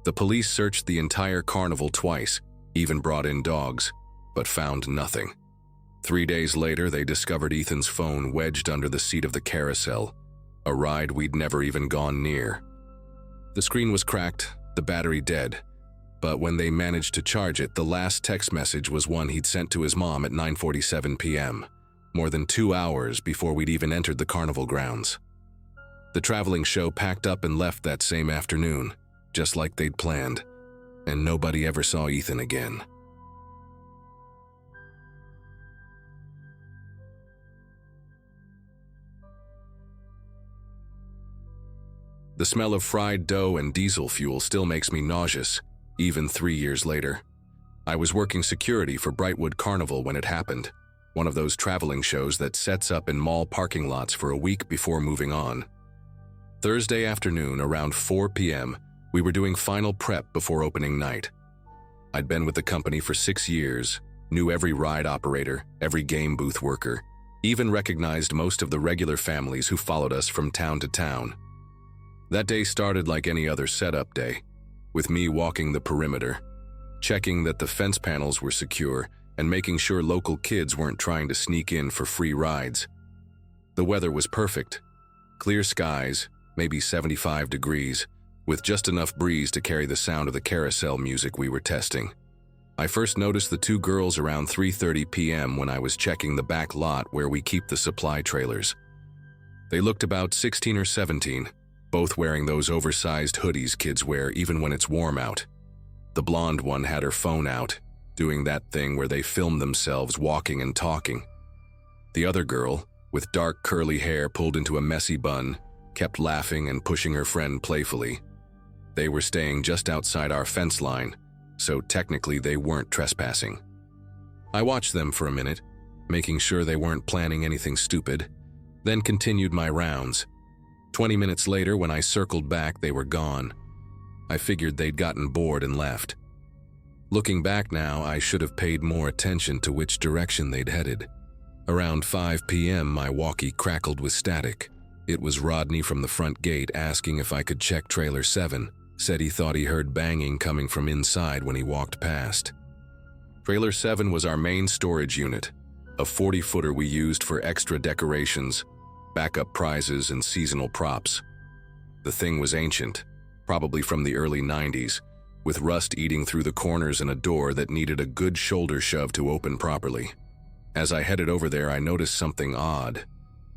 The police searched the entire carnival twice, even brought in dogs, but found nothing. 3 days later, they discovered Ethan's phone wedged under the seat of the carousel, a ride we'd never even gone near. The screen was cracked, the battery dead, but when they managed to charge it, the last text message was one he'd sent to his mom at 9:47 p.m., more than 2 hours before we'd even entered the carnival grounds. The traveling show packed up and left that same afternoon, just like they'd planned, and nobody ever saw Ethan again. The smell of fried dough and diesel fuel still makes me nauseous, even 3 years later. I was working security for Brightwood Carnival when it happened, one of those traveling shows that sets up in mall parking lots for a week before moving on. Thursday afternoon, around 4 p.m., we were doing final prep before opening night. I'd been with the company for 6 years, knew every ride operator, every game booth worker, even recognized most of the regular families who followed us from town to town. That day started like any other setup day, with me walking the perimeter, checking that the fence panels were secure and making sure local kids weren't trying to sneak in for free rides. The weather was perfect. Clear skies, maybe 75 degrees, with just enough breeze to carry the sound of the carousel music we were testing. I first noticed the 2 girls around 3:30 p.m. when I was checking the back lot where we keep the supply trailers. They looked about 16 or 17, both wearing those oversized hoodies kids wear even when it's warm out. The blonde one had her phone out, doing that thing where they film themselves walking and talking. The other girl, with dark curly hair pulled into a messy bun, kept laughing and pushing her friend playfully. They were staying just outside our fence line, so technically they weren't trespassing. I watched them for a minute, making sure they weren't planning anything stupid, then continued my rounds. 20 minutes later, when I circled back, they were gone. I figured they'd gotten bored and left. Looking back now, I should have paid more attention to which direction they'd headed. Around 5 p.m., my walkie crackled with static. It was Rodney from the front gate asking if I could check Trailer 7. Said he thought he heard banging coming from inside when he walked past. Trailer 7 was our main storage unit. a 40-footer we used for extra decorations, backup prizes, and seasonal props. The thing was ancient, probably from the early 90s, with rust eating through the corners and a door that needed a good shoulder shove to open properly. As I headed over there, I noticed something odd.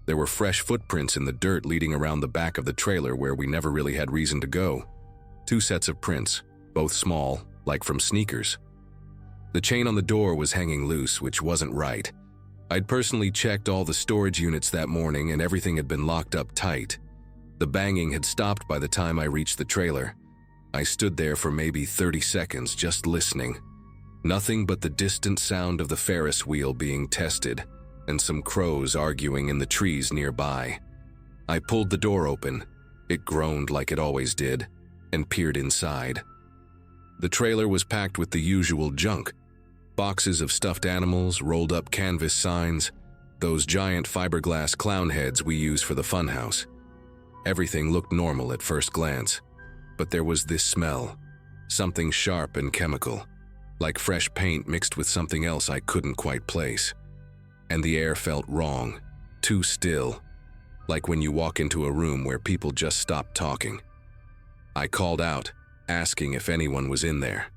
There were fresh footprints in the dirt leading around the back of the trailer where we never really had reason to go. 2 sets of prints, both small, like from sneakers. The chain on the door was hanging loose, which wasn't right. I'd personally checked all the storage units that morning and everything had been locked up tight. The banging had stopped by the time I reached the trailer. I stood there for maybe 30 seconds just listening. Nothing but the distant sound of the Ferris wheel being tested and some crows arguing in the trees nearby. I pulled the door open. It groaned like it always did, and peered inside. The trailer was packed with the usual junk. Boxes of stuffed animals, rolled up canvas signs, those giant fiberglass clown heads we use for the funhouse. Everything looked normal at first glance, but there was this smell, something sharp and chemical, like fresh paint mixed with something else I couldn't quite place. And the air felt wrong, too still, like when you walk into a room where people just stop talking. I called out, asking if anyone was in there.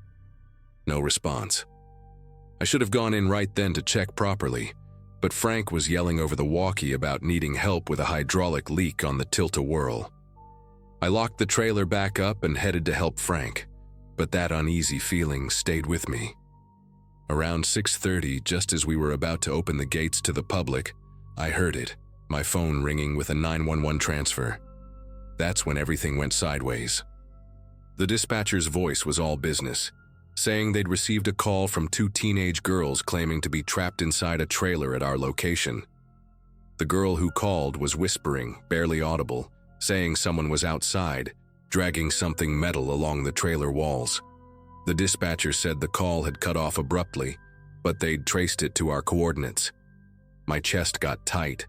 No response. I should have gone in right then to check properly, but Frank was yelling over the walkie about needing help with a hydraulic leak on the tilt-a-whirl. I locked the trailer back up and headed to help Frank, but that uneasy feeling stayed with me. Around 6:30, just as we were about to open the gates to the public, I heard it, my phone ringing with a 911 transfer. That's when everything went sideways. The dispatcher's voice was all business, saying they'd received a call from 2 teenage girls claiming to be trapped inside a trailer at our location. The girl who called was whispering, barely audible, saying someone was outside, dragging something metal along the trailer walls. The dispatcher said the call had cut off abruptly, but they'd traced it to our coordinates. My chest got tight.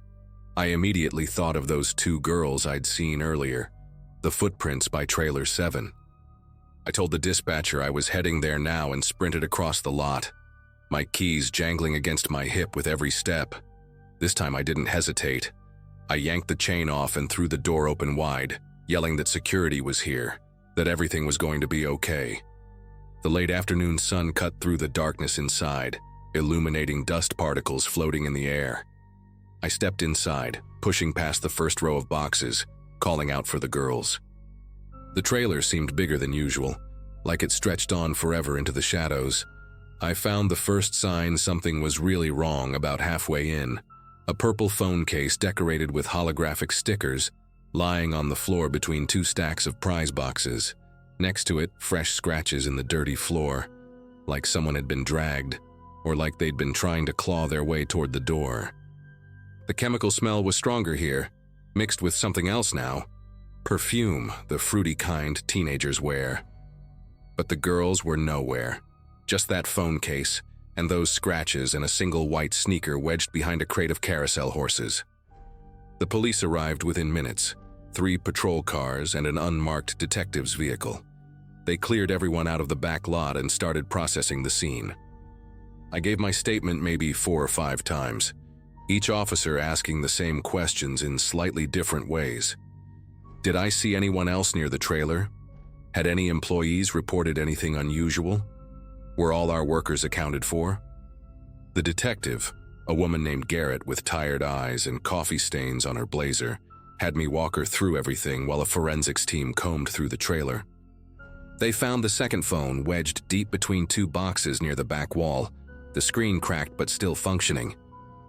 I immediately thought of those 2 girls I'd seen earlier, the footprints by Trailer 7. I told the dispatcher I was heading there now and sprinted across the lot, my keys jangling against my hip with every step. This time I didn't hesitate. I yanked the chain off and threw the door open wide, yelling that security was here, that everything was going to be okay. The late afternoon sun cut through the darkness inside, illuminating dust particles floating in the air. I stepped inside, pushing past the first row of boxes, calling out for the girls. The trailer seemed bigger than usual, like it stretched on forever into the shadows. I found the first sign something was really wrong about halfway in, a purple phone case decorated with holographic stickers lying on the floor between 2 stacks of prize boxes. Next to it, fresh scratches in the dirty floor, like someone had been dragged, or like they'd been trying to claw their way toward the door. The chemical smell was stronger here, mixed with something else now. Perfume, the fruity kind teenagers wear. But the girls were nowhere. Just that phone case, and those scratches and a single white sneaker wedged behind a crate of carousel horses. The police arrived within minutes, 3 patrol cars and an unmarked detective's vehicle. They cleared everyone out of the back lot and started processing the scene. I gave my statement maybe 4 or 5 times, each officer asking the same questions in slightly different ways. Did I see anyone else near the trailer? Had any employees reported anything unusual? Were all our workers accounted for? The detective, a woman named Garrett with tired eyes and coffee stains on her blazer, had me walk her through everything while a forensics team combed through the trailer. They found the second phone wedged deep between 2 boxes near the back wall, the screen cracked but still functioning.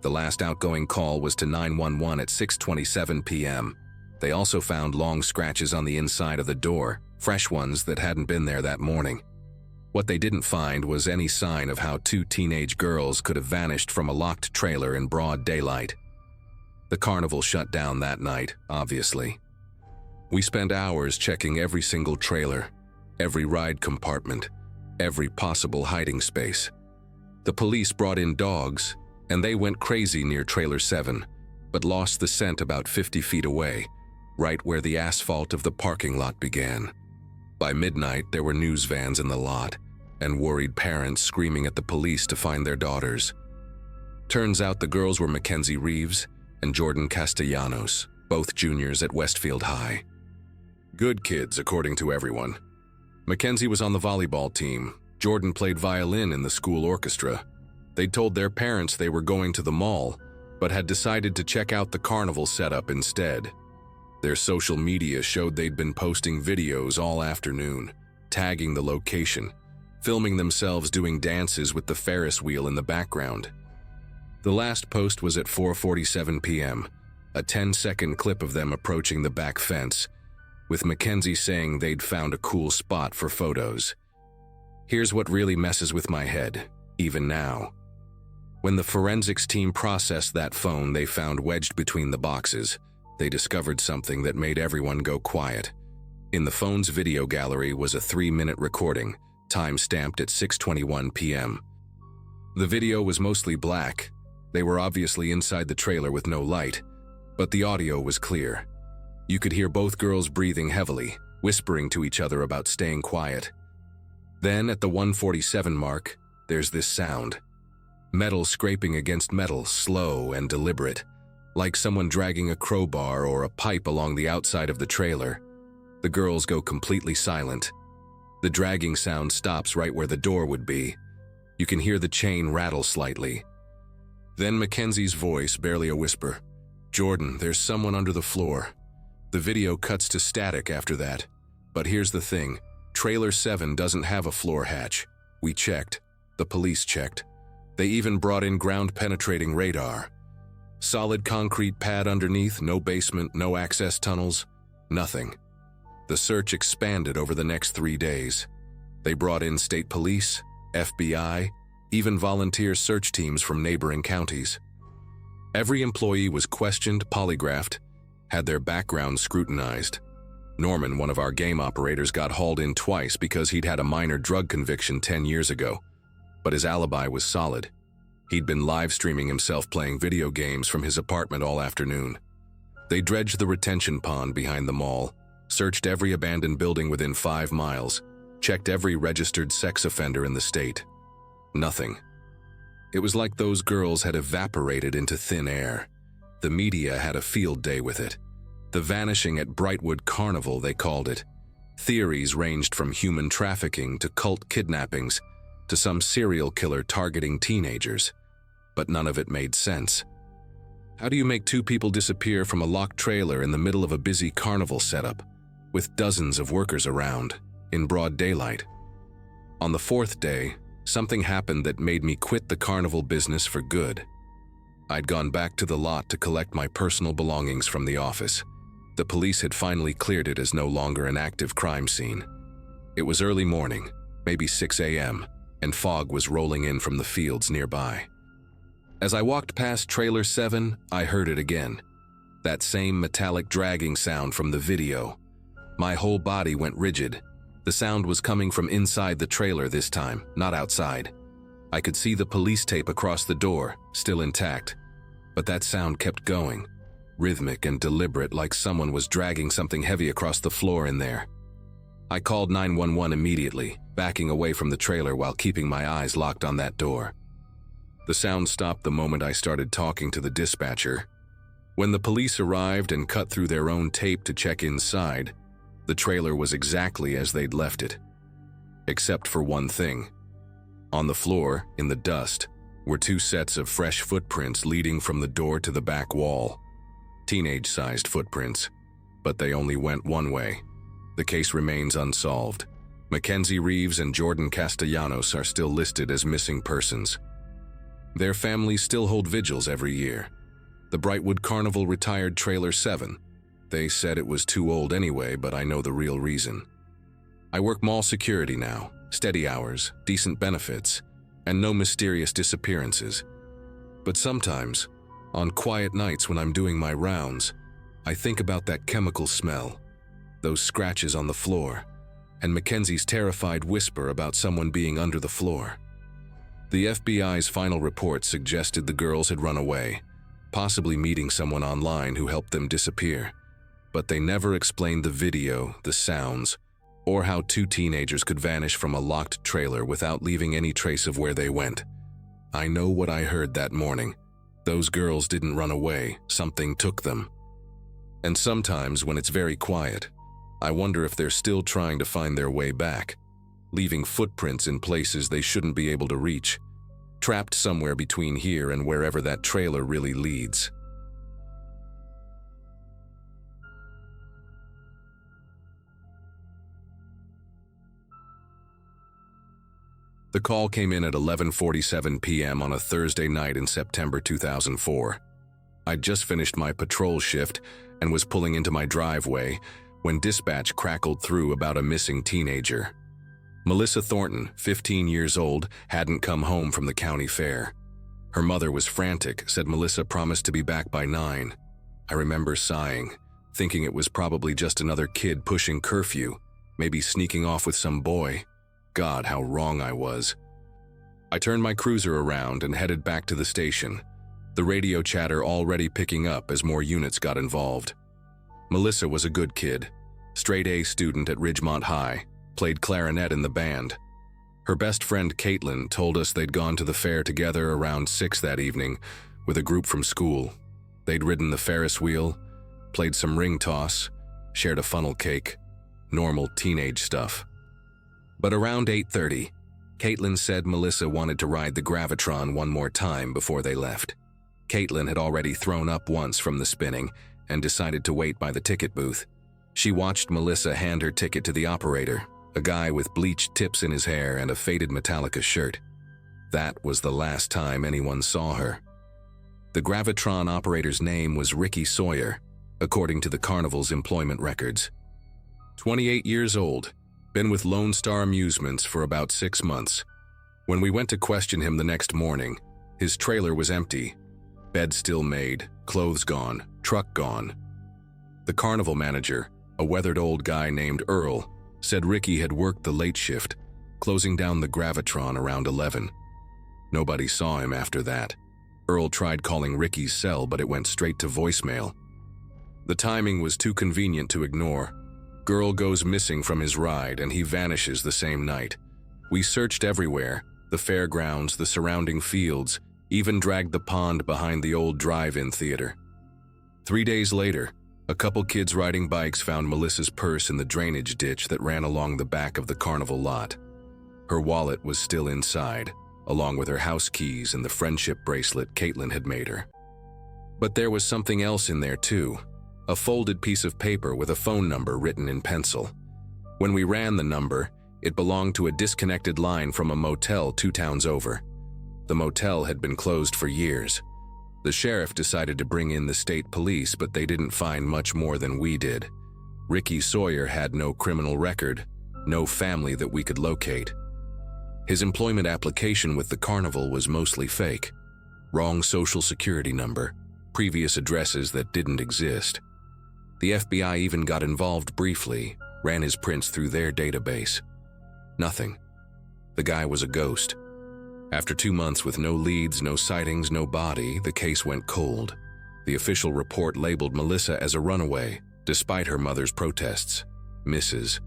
The last outgoing call was to 911 at 6:27 p.m. They also found long scratches on the inside of the door, fresh ones that hadn't been there that morning. What they didn't find was any sign of how 2 teenage girls could have vanished from a locked trailer in broad daylight. The carnival shut down that night, obviously. We spent hours checking every single trailer, every ride compartment, every possible hiding space. The police brought in dogs, and they went crazy near Trailer 7, but lost the scent about 50 feet away, right where the asphalt of the parking lot began. By midnight, there were news vans in the lot, and worried parents screaming at the police to find their daughters. Turns out the girls were Mackenzie Reeves and Jordan Castellanos, both juniors at Westfield High. Good kids, according to everyone. Mackenzie was on the volleyball team. Jordan played violin in the school orchestra. They'd told their parents they were going to the mall, but had decided to check out the Carnival setup instead. Their social media showed they'd been posting videos all afternoon, tagging the location, filming themselves doing dances with the Ferris wheel in the background. The last post was at 4:47 p.m., a 10-second clip of them approaching the back fence, with Mackenzie saying they'd found a cool spot for photos. Here's what really messes with my head, even now. When the forensics team processed that phone they found wedged between the boxes, they discovered something that made everyone go quiet. In the phone's video gallery was a 3-minute recording, time-stamped at 6:21 p.m. The video was mostly black. They were obviously inside the trailer with no light, but the audio was clear. You could hear both girls breathing heavily, whispering to each other about staying quiet. Then, at the 1:47 mark, there's this sound. Metal scraping against metal, slow and deliberate, like someone dragging a crowbar or a pipe along the outside of the trailer. The girls go completely silent. The dragging sound stops right where the door would be. You can hear the chain rattle slightly. Then Mackenzie's voice, barely a whisper. "Jordan, there's someone under the floor." The video cuts to static after that. But here's the thing. Trailer 7 doesn't have a floor hatch. We checked. The police checked. They even brought in ground-penetrating radar. Solid concrete pad underneath, no basement, no access tunnels, nothing. The search expanded over the next 3 days. They brought in state police, FBI, even volunteer search teams from neighboring counties. Every employee was questioned, polygraphed, had their background scrutinized. Norman, one of our game operators, got hauled in twice because he'd had a minor drug conviction 10 years ago. But his alibi was solid. He'd been live-streaming himself playing video games from his apartment all afternoon. They dredged the retention pond behind the mall, searched every abandoned building within 5 miles, checked every registered sex offender in the state. Nothing. It was like those girls had evaporated into thin air. The media had a field day with it. The vanishing at Brightwood Carnival, they called it. Theories ranged from human trafficking to cult kidnappings, to some serial killer targeting teenagers, but none of it made sense. How do you make 2 people disappear from a locked trailer in the middle of a busy carnival setup, with dozens of workers around, in broad daylight? On the 4th day, something happened that made me quit the carnival business for good. I'd gone back to the lot to collect my personal belongings from the office. The police had finally cleared it as no longer an active crime scene. It was early morning, maybe 6 a.m., and fog was rolling in from the fields nearby. As I walked past Trailer 7, I heard it again. That same metallic dragging sound from the video. My whole body went rigid. The sound was coming from inside the trailer this time, not outside. I could see the police tape across the door, still intact. But that sound kept going, rhythmic and deliberate, like someone was dragging something heavy across the floor in there. I called 911 immediately, backing away from the trailer while keeping my eyes locked on that door. The sound stopped the moment I started talking to the dispatcher. When the police arrived and cut through their own tape to check inside, the trailer was exactly as they'd left it. Except for one thing. On the floor, in the dust, were 2 sets of fresh footprints leading from the door to the back wall. Teenage-sized footprints, but they only went one way. The case remains unsolved. Mackenzie Reeves and Jordan Castellanos are still listed as missing persons. Their families still hold vigils every year. The Brightwood Carnival retired Trailer 7. They said it was too old anyway, but I know the real reason. I work mall security now, steady hours, decent benefits, and no mysterious disappearances. But sometimes, on quiet nights when I'm doing my rounds, I think about that chemical smell, those scratches on the floor, and Mackenzie's terrified whisper about someone being under the floor. The FBI's final report suggested the girls had run away, possibly meeting someone online who helped them disappear. But they never explained the video, the sounds, or how 2 teenagers could vanish from a locked trailer without leaving any trace of where they went. I know what I heard that morning, Those girls didn't run away, something took them. And sometimes when it's very quiet, I wonder if they're still trying to find their way back, leaving footprints in places they shouldn't be able to reach, trapped somewhere between here and wherever that trailer really leads. The call came in at 11:47 p.m. on a Thursday night in September 2004. I'd just finished my patrol shift and was pulling into my driveway when dispatch crackled through about a missing teenager. Melissa Thornton, 15 years old, hadn't come home from the county fair. Her mother was frantic, said Melissa promised to be back by 9. I remember sighing, thinking it was probably just another kid pushing curfew, maybe sneaking off with some boy. God, how wrong I was. I turned my cruiser around and headed back to the station, the radio chatter already picking up as more units got involved. Melissa was a good kid, straight-A student at Ridgemont High, played clarinet in the band. Her best friend Caitlin told us they'd gone to the fair together around 6 that evening with a group from school. They'd ridden the Ferris wheel, played some ring toss, shared a funnel cake, normal teenage stuff. But around 8:30, Caitlin said Melissa wanted to ride the Gravitron one more time before they left. Caitlin had already thrown up once from the spinning and decided to wait by the ticket booth. She watched Melissa hand her ticket to the operator, a guy with bleached tips in his hair and a faded Metallica shirt. That was the last time anyone saw her. The Gravitron operator's name was Ricky Sawyer, according to the Carnival's employment records. 28 years old, been with Lone Star Amusements for about 6 months. When we went to question him the next morning, his trailer was empty. Bed still made, clothes gone, truck gone. The Carnival manager, a weathered old guy named Earl, said Ricky had worked the late shift, closing down the Gravitron around 11. Nobody saw him after that. Earl tried calling Ricky's cell, but it went straight to voicemail. The timing was too convenient to ignore. Girl goes missing from his ride and he vanishes the same night. We searched everywhere, the fairgrounds, the surrounding fields, even dragged the pond behind the old drive-in theater. 3 days later, a couple kids riding bikes found Melissa's purse in the drainage ditch that ran along the back of the Carnival lot. Her wallet was still inside, along with her house keys and the friendship bracelet Caitlin had made her. But there was something else in there too. A folded piece of paper with a phone number written in pencil. When we ran the number, it belonged to a disconnected line from a motel 2 towns over. The motel had been closed for years. The sheriff decided to bring in the state police, but they didn't find much more than we did. Ricky Sawyer had no criminal record, no family that we could locate. His employment application with the Carnival was mostly fake. Wrong social security number, previous addresses that didn't exist. The FBI even got involved briefly, ran his prints through their database. Nothing. The guy was a ghost. After 2 months with no leads, no sightings, no body, the case went cold. The official report labeled Melissa as a runaway, despite her mother's protests. Mrs.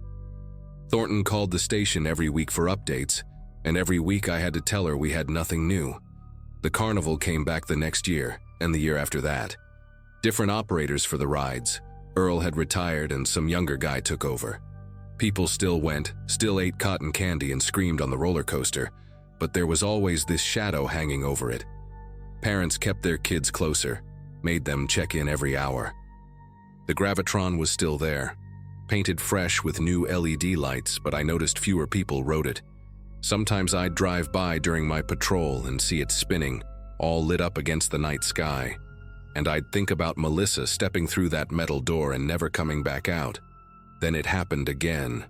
Thornton called the station every week for updates, and every week I had to tell her we had nothing new. The Carnival came back the next year, and the year after that. Different operators for the rides. Earl had retired and some younger guy took over. People still went, still ate cotton candy and screamed on the roller coaster, but there was always this shadow hanging over it. Parents kept their kids closer, made them check in every hour. The Gravitron was still there, painted fresh with new LED lights, but I noticed fewer people rode it. Sometimes I'd drive by during my patrol and see it spinning, all lit up against the night sky. And I'd think about Melissa stepping through that metal door and never coming back out. Then it happened again.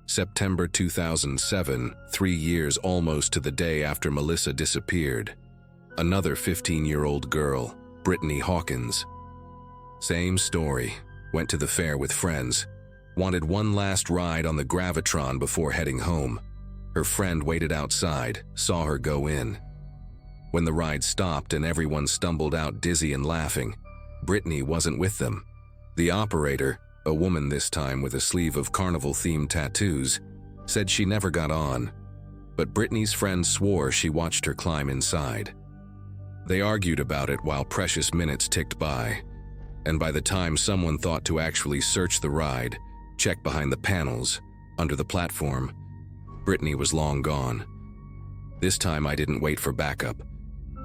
September 2007, 3 years almost to the day after Melissa disappeared. Another 15-year-old girl, Brittany Hawkins. Same story. Went to the fair with friends. Wanted one last ride on the Gravitron before heading home. Her friend waited outside, saw her go in. When the ride stopped and everyone stumbled out dizzy and laughing, Brittany wasn't with them. The operator, a woman this time with a sleeve of Carnival-themed tattoos, said she never got on, but Brittany's friend swore she watched her climb inside. They argued about it while precious minutes ticked by, and by the time someone thought to actually search the ride, check behind the panels, under the platform, Brittany was long gone. This time I didn't wait for backup.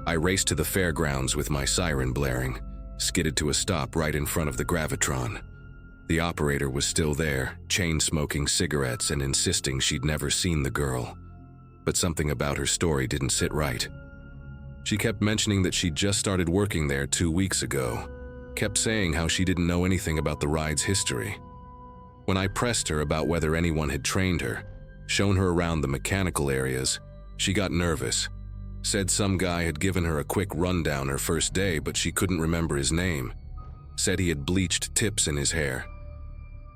I raced to the fairgrounds with my siren blaring, skidded to a stop right in front of the Gravitron. The operator was still there, chain-smoking cigarettes and insisting she'd never seen the girl. But something about her story didn't sit right. She kept mentioning that she'd just started working there 2 weeks ago, kept saying how she didn't know anything about the ride's history. When I pressed her about whether anyone had trained her, shown her around the mechanical areas, she got nervous, said some guy had given her a quick rundown her first day but she couldn't remember his name, said he had bleached tips in his hair.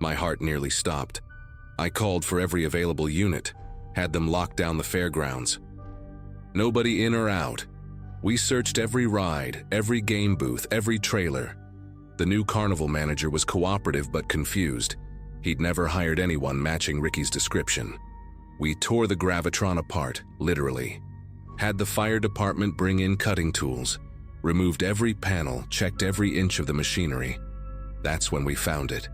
My heart nearly stopped. I called for every available unit, had them lock down the fairgrounds. Nobody in or out. We searched every ride, every game booth, every trailer. The new Carnival manager was cooperative but confused. He'd never hired anyone matching Ricky's description. We tore the Gravitron apart, literally. Had the fire department bring in cutting tools, removed every panel, checked every inch of the machinery. That's when we found it.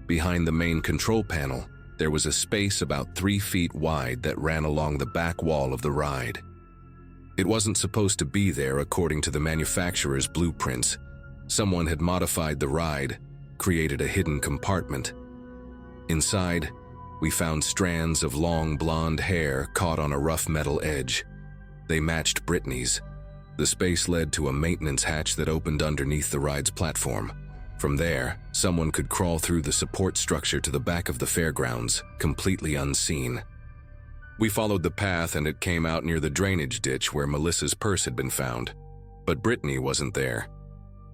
Behind the main control panel, there was a space about 3 feet wide that ran along the back wall of the ride. It wasn't supposed to be there according to the manufacturer's blueprints. Someone had modified the ride, created a hidden compartment. Inside, we found strands of long blonde hair caught on a rough metal edge. They matched Brittany's. The space led to a maintenance hatch that opened underneath the ride's platform. From there, someone could crawl through the support structure to the back of the fairgrounds, completely unseen. We followed the path and it came out near the drainage ditch where Melissa's purse had been found. But Brittany wasn't there.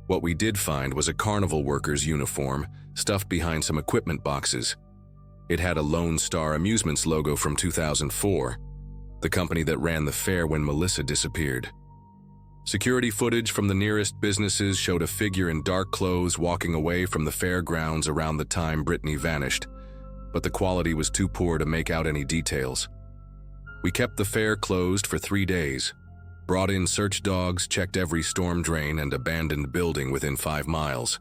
What we did find was a Carnival worker's uniform stuffed behind some equipment boxes. It had a Lone Star Amusements logo from 2004, the company that ran the fair when Melissa disappeared. Security footage from the nearest businesses showed a figure in dark clothes walking away from the fairgrounds around the time Brittany vanished, but the quality was too poor to make out any details. We kept the fair closed for 3 days, brought in search dogs, checked every storm drain and abandoned building within 5 miles.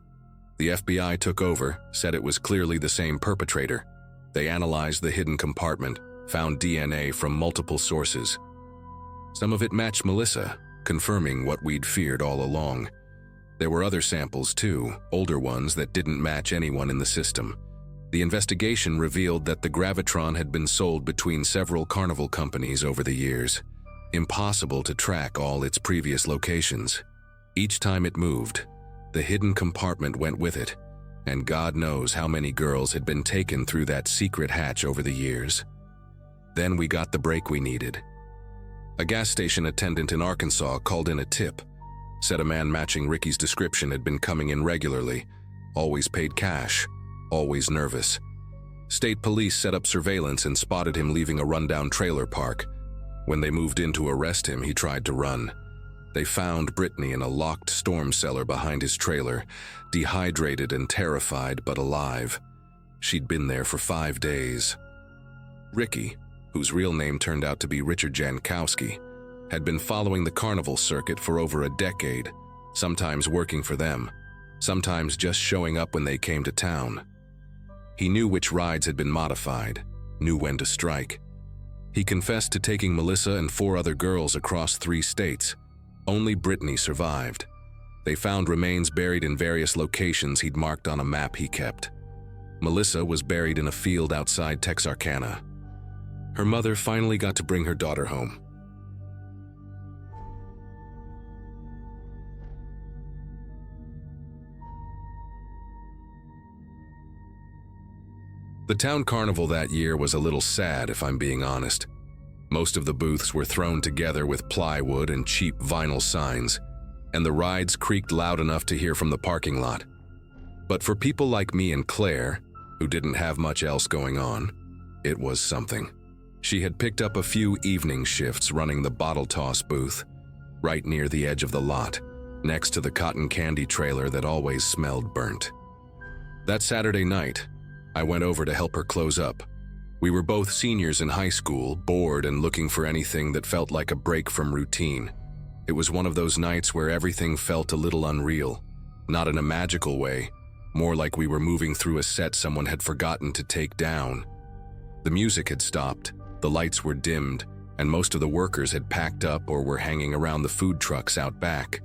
The FBI took over, said it was clearly the same perpetrator. They analyzed the hidden compartment, found DNA from multiple sources. Some of it matched Melissa, confirming what we'd feared all along. There were other samples too, older ones that didn't match anyone in the system. The investigation revealed that the Gravitron had been sold between several Carnival companies over the years. Impossible to track all its previous locations. Each time it moved, the hidden compartment went with it, and God knows how many girls had been taken through that secret hatch over the years. Then we got the break we needed. A gas station attendant in Arkansas called in a tip, said a man matching Ricky's description had been coming in regularly, always paid cash, always nervous. State police set up surveillance and spotted him leaving a rundown trailer park. When they moved in to arrest him, he tried to run. They found Brittany in a locked storm cellar behind his trailer, dehydrated and terrified but alive. She'd been there for 5 days. Ricky, whose real name turned out to be Richard Jankowski, had been following the Carnival circuit for over a decade, sometimes working for them, sometimes just showing up when they came to town. He knew which rides had been modified, knew when to strike. He confessed to taking Melissa and 4 other girls across 3 states. Only Brittany survived. They found remains buried in various locations he'd marked on a map he kept. Melissa was buried in a field outside Texarkana. Her mother finally got to bring her daughter home. The town carnival that year was a little sad, if I'm being honest. Most of the booths were thrown together with plywood and cheap vinyl signs, and the rides creaked loud enough to hear from the parking lot. But for people like me and Claire, who didn't have much else going on, it was something. She had picked up a few evening shifts running the bottle toss booth, right near the edge of the lot, next to the cotton candy trailer that always smelled burnt. That Saturday night, I went over to help her close up. We were both seniors in high school, bored and looking for anything that felt like a break from routine. It was one of those nights where everything felt a little unreal, not in a magical way, more like we were moving through a set someone had forgotten to take down. The music had stopped, the lights were dimmed, and most of the workers had packed up or were hanging around the food trucks out back.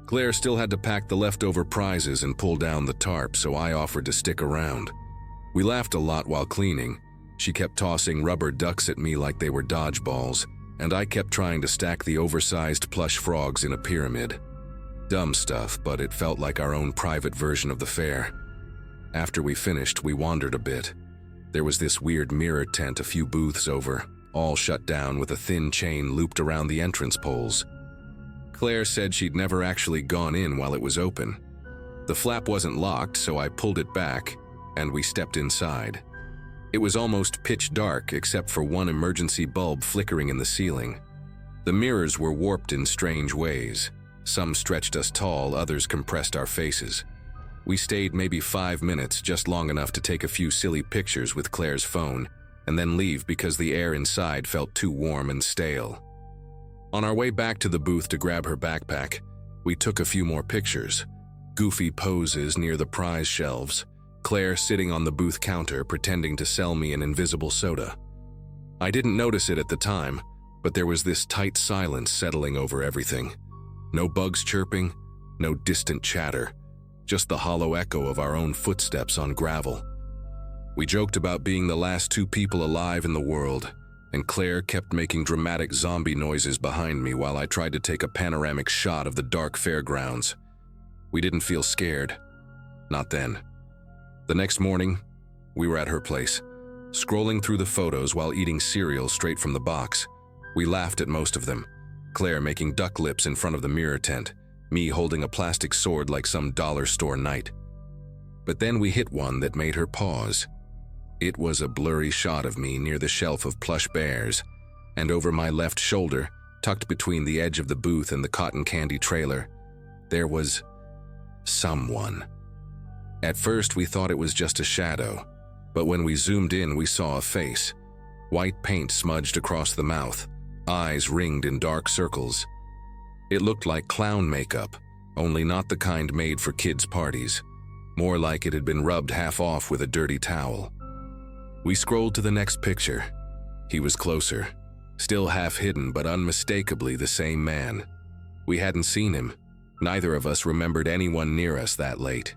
Claire still had to pack the leftover prizes and pull down the tarp, so I offered to stick around. We laughed a lot while cleaning. She kept tossing rubber ducks at me like they were dodgeballs, and I kept trying to stack the oversized plush frogs in a pyramid. Dumb stuff, but it felt like our own private version of the fair. After we finished, we wandered a bit. There was this weird mirror tent a few booths over, all shut down with a thin chain looped around the entrance poles. Claire said she'd never actually gone in while it was open. The flap wasn't locked, so I pulled it back, and we stepped inside. It was almost pitch dark except for one emergency bulb flickering in the ceiling. The mirrors were warped in strange ways. Some stretched us tall, others compressed our faces. We stayed maybe 5 minutes, just long enough to take a few silly pictures with Claire's phone, and then leave because the air inside felt too warm and stale. On our way back to the booth to grab her backpack, we took a few more pictures. Goofy poses near the prize shelves, Claire sitting on the booth counter pretending to sell me an invisible soda. I didn't notice it at the time, but there was this tight silence settling over everything. No bugs chirping, no distant chatter, just the hollow echo of our own footsteps on gravel. We joked about being the last 2 people alive in the world, and Claire kept making dramatic zombie noises behind me while I tried to take a panoramic shot of the dark fairgrounds. We didn't feel scared. Not then. The next morning, we were at her place, scrolling through the photos while eating cereal straight from the box. We laughed at most of them, Claire making duck lips in front of the mirror tent, me holding a plastic sword like some dollar store knight. But then we hit one that made her pause. It was a blurry shot of me near the shelf of plush bears, and over my left shoulder, tucked between the edge of the booth and the cotton candy trailer, there was someone. At first we thought it was just a shadow, but when we zoomed in we saw a face. White paint smudged across the mouth, eyes ringed in dark circles. It looked like clown makeup, only not the kind made for kids' parties. More like it had been rubbed half off with a dirty towel. We scrolled to the next picture. He was closer, still half hidden but unmistakably the same man. We hadn't seen him. Neither of us remembered anyone near us that late.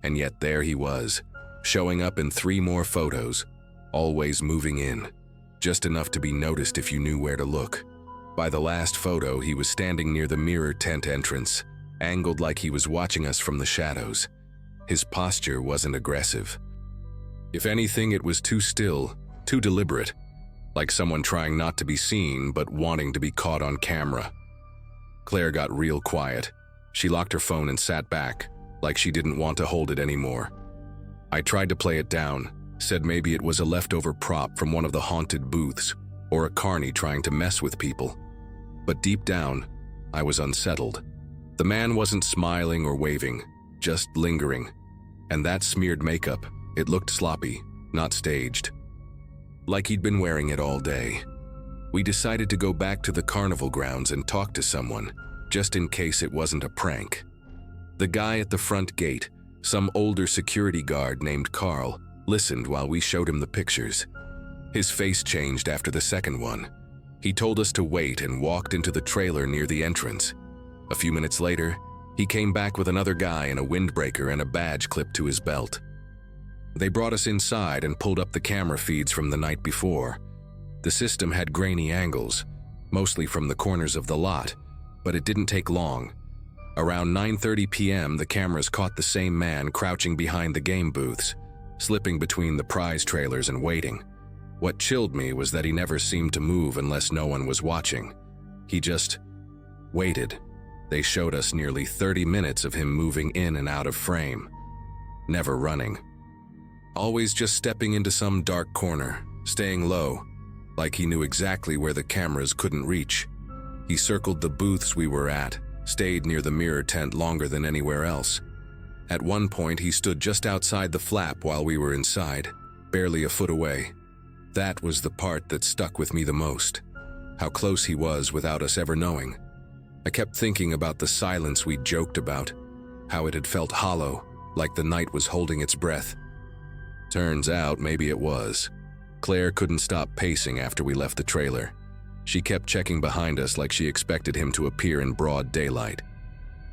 And yet there he was, showing up in 3 more photos, always moving in, just enough to be noticed if you knew where to look. By the last photo, he was standing near the mirror tent entrance, angled like he was watching us from the shadows. His posture wasn't aggressive. If anything, it was too still, too deliberate, like someone trying not to be seen but wanting to be caught on camera. Claire got real quiet. She locked her phone and sat back, like she didn't want to hold it anymore. I tried to play it down, said maybe it was a leftover prop from one of the haunted booths, or a carny trying to mess with people. But deep down, I was unsettled. The man wasn't smiling or waving, just lingering. And that smeared makeup, it looked sloppy, not staged. Like he'd been wearing it all day. We decided to go back to the carnival grounds and talk to someone, just in case it wasn't a prank. The guy at the front gate, some older security guard named Carl, listened while we showed him the pictures. His face changed after the second one. He told us to wait and walked into the trailer near the entrance. A few minutes later, he came back with another guy in a windbreaker and a badge clipped to his belt. They brought us inside and pulled up the camera feeds from the night before. The system had grainy angles, mostly from the corners of the lot, but it didn't take long. Around 9:30 p.m., the cameras caught the same man crouching behind the game booths, slipping between the prize trailers and waiting. What chilled me was that he never seemed to move unless no one was watching. He just waited. They showed us nearly 30 minutes of him moving in and out of frame, never running. Always just stepping into some dark corner, staying low, like he knew exactly where the cameras couldn't reach. He circled the booths we were at, stayed near the mirror tent longer than anywhere else. At one point, he stood just outside the flap while we were inside, barely a foot away. That was the part that stuck with me the most. How close he was without us ever knowing. I kept thinking about the silence we joked about, how it had felt hollow, like the night was holding its breath. Turns out maybe it was. Claire couldn't stop pacing after we left the trailer. She kept checking behind us like she expected him to appear in broad daylight.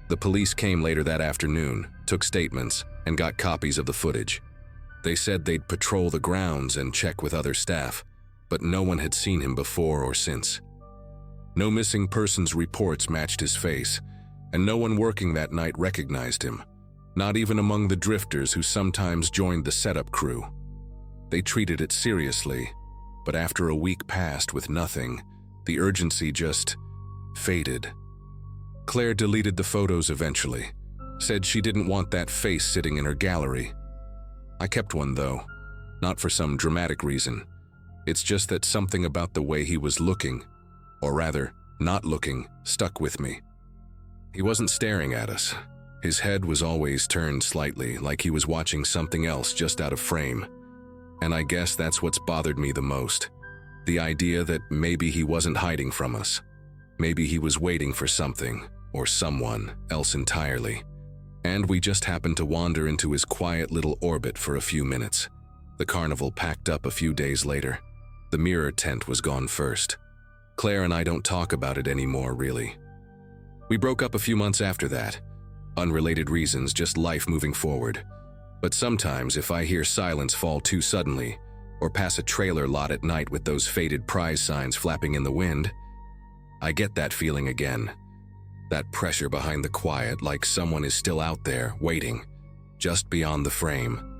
The police came later that afternoon, took statements, and got copies of the footage. They said they'd patrol the grounds and check with other staff, but no one had seen him before or since. No missing persons reports matched his face, and no one working that night recognized him, not even among the drifters who sometimes joined the setup crew. They treated it seriously, but after a week passed with nothing, the urgency just faded. Claire deleted the photos eventually, said she didn't want that face sitting in her gallery. I kept one though, not for some dramatic reason. It's just that something about the way he was looking, or rather, not looking, stuck with me. He wasn't staring at us. His head was always turned slightly, like he was watching something else just out of frame. And I guess that's what's bothered me the most. The idea that maybe he wasn't hiding from us. Maybe he was waiting for something, or someone, else entirely. And we just happened to wander into his quiet little orbit for a few minutes. The carnival packed up a few days later. The mirror tent was gone first. Claire and I don't talk about it anymore, really. We broke up a few months after that. Unrelated reasons, just life moving forward. But sometimes if I hear silence fall too suddenly, or pass a trailer lot at night with those faded prize signs flapping in the wind, I get that feeling again. That pressure behind the quiet, like someone is still out there, waiting, just beyond the frame.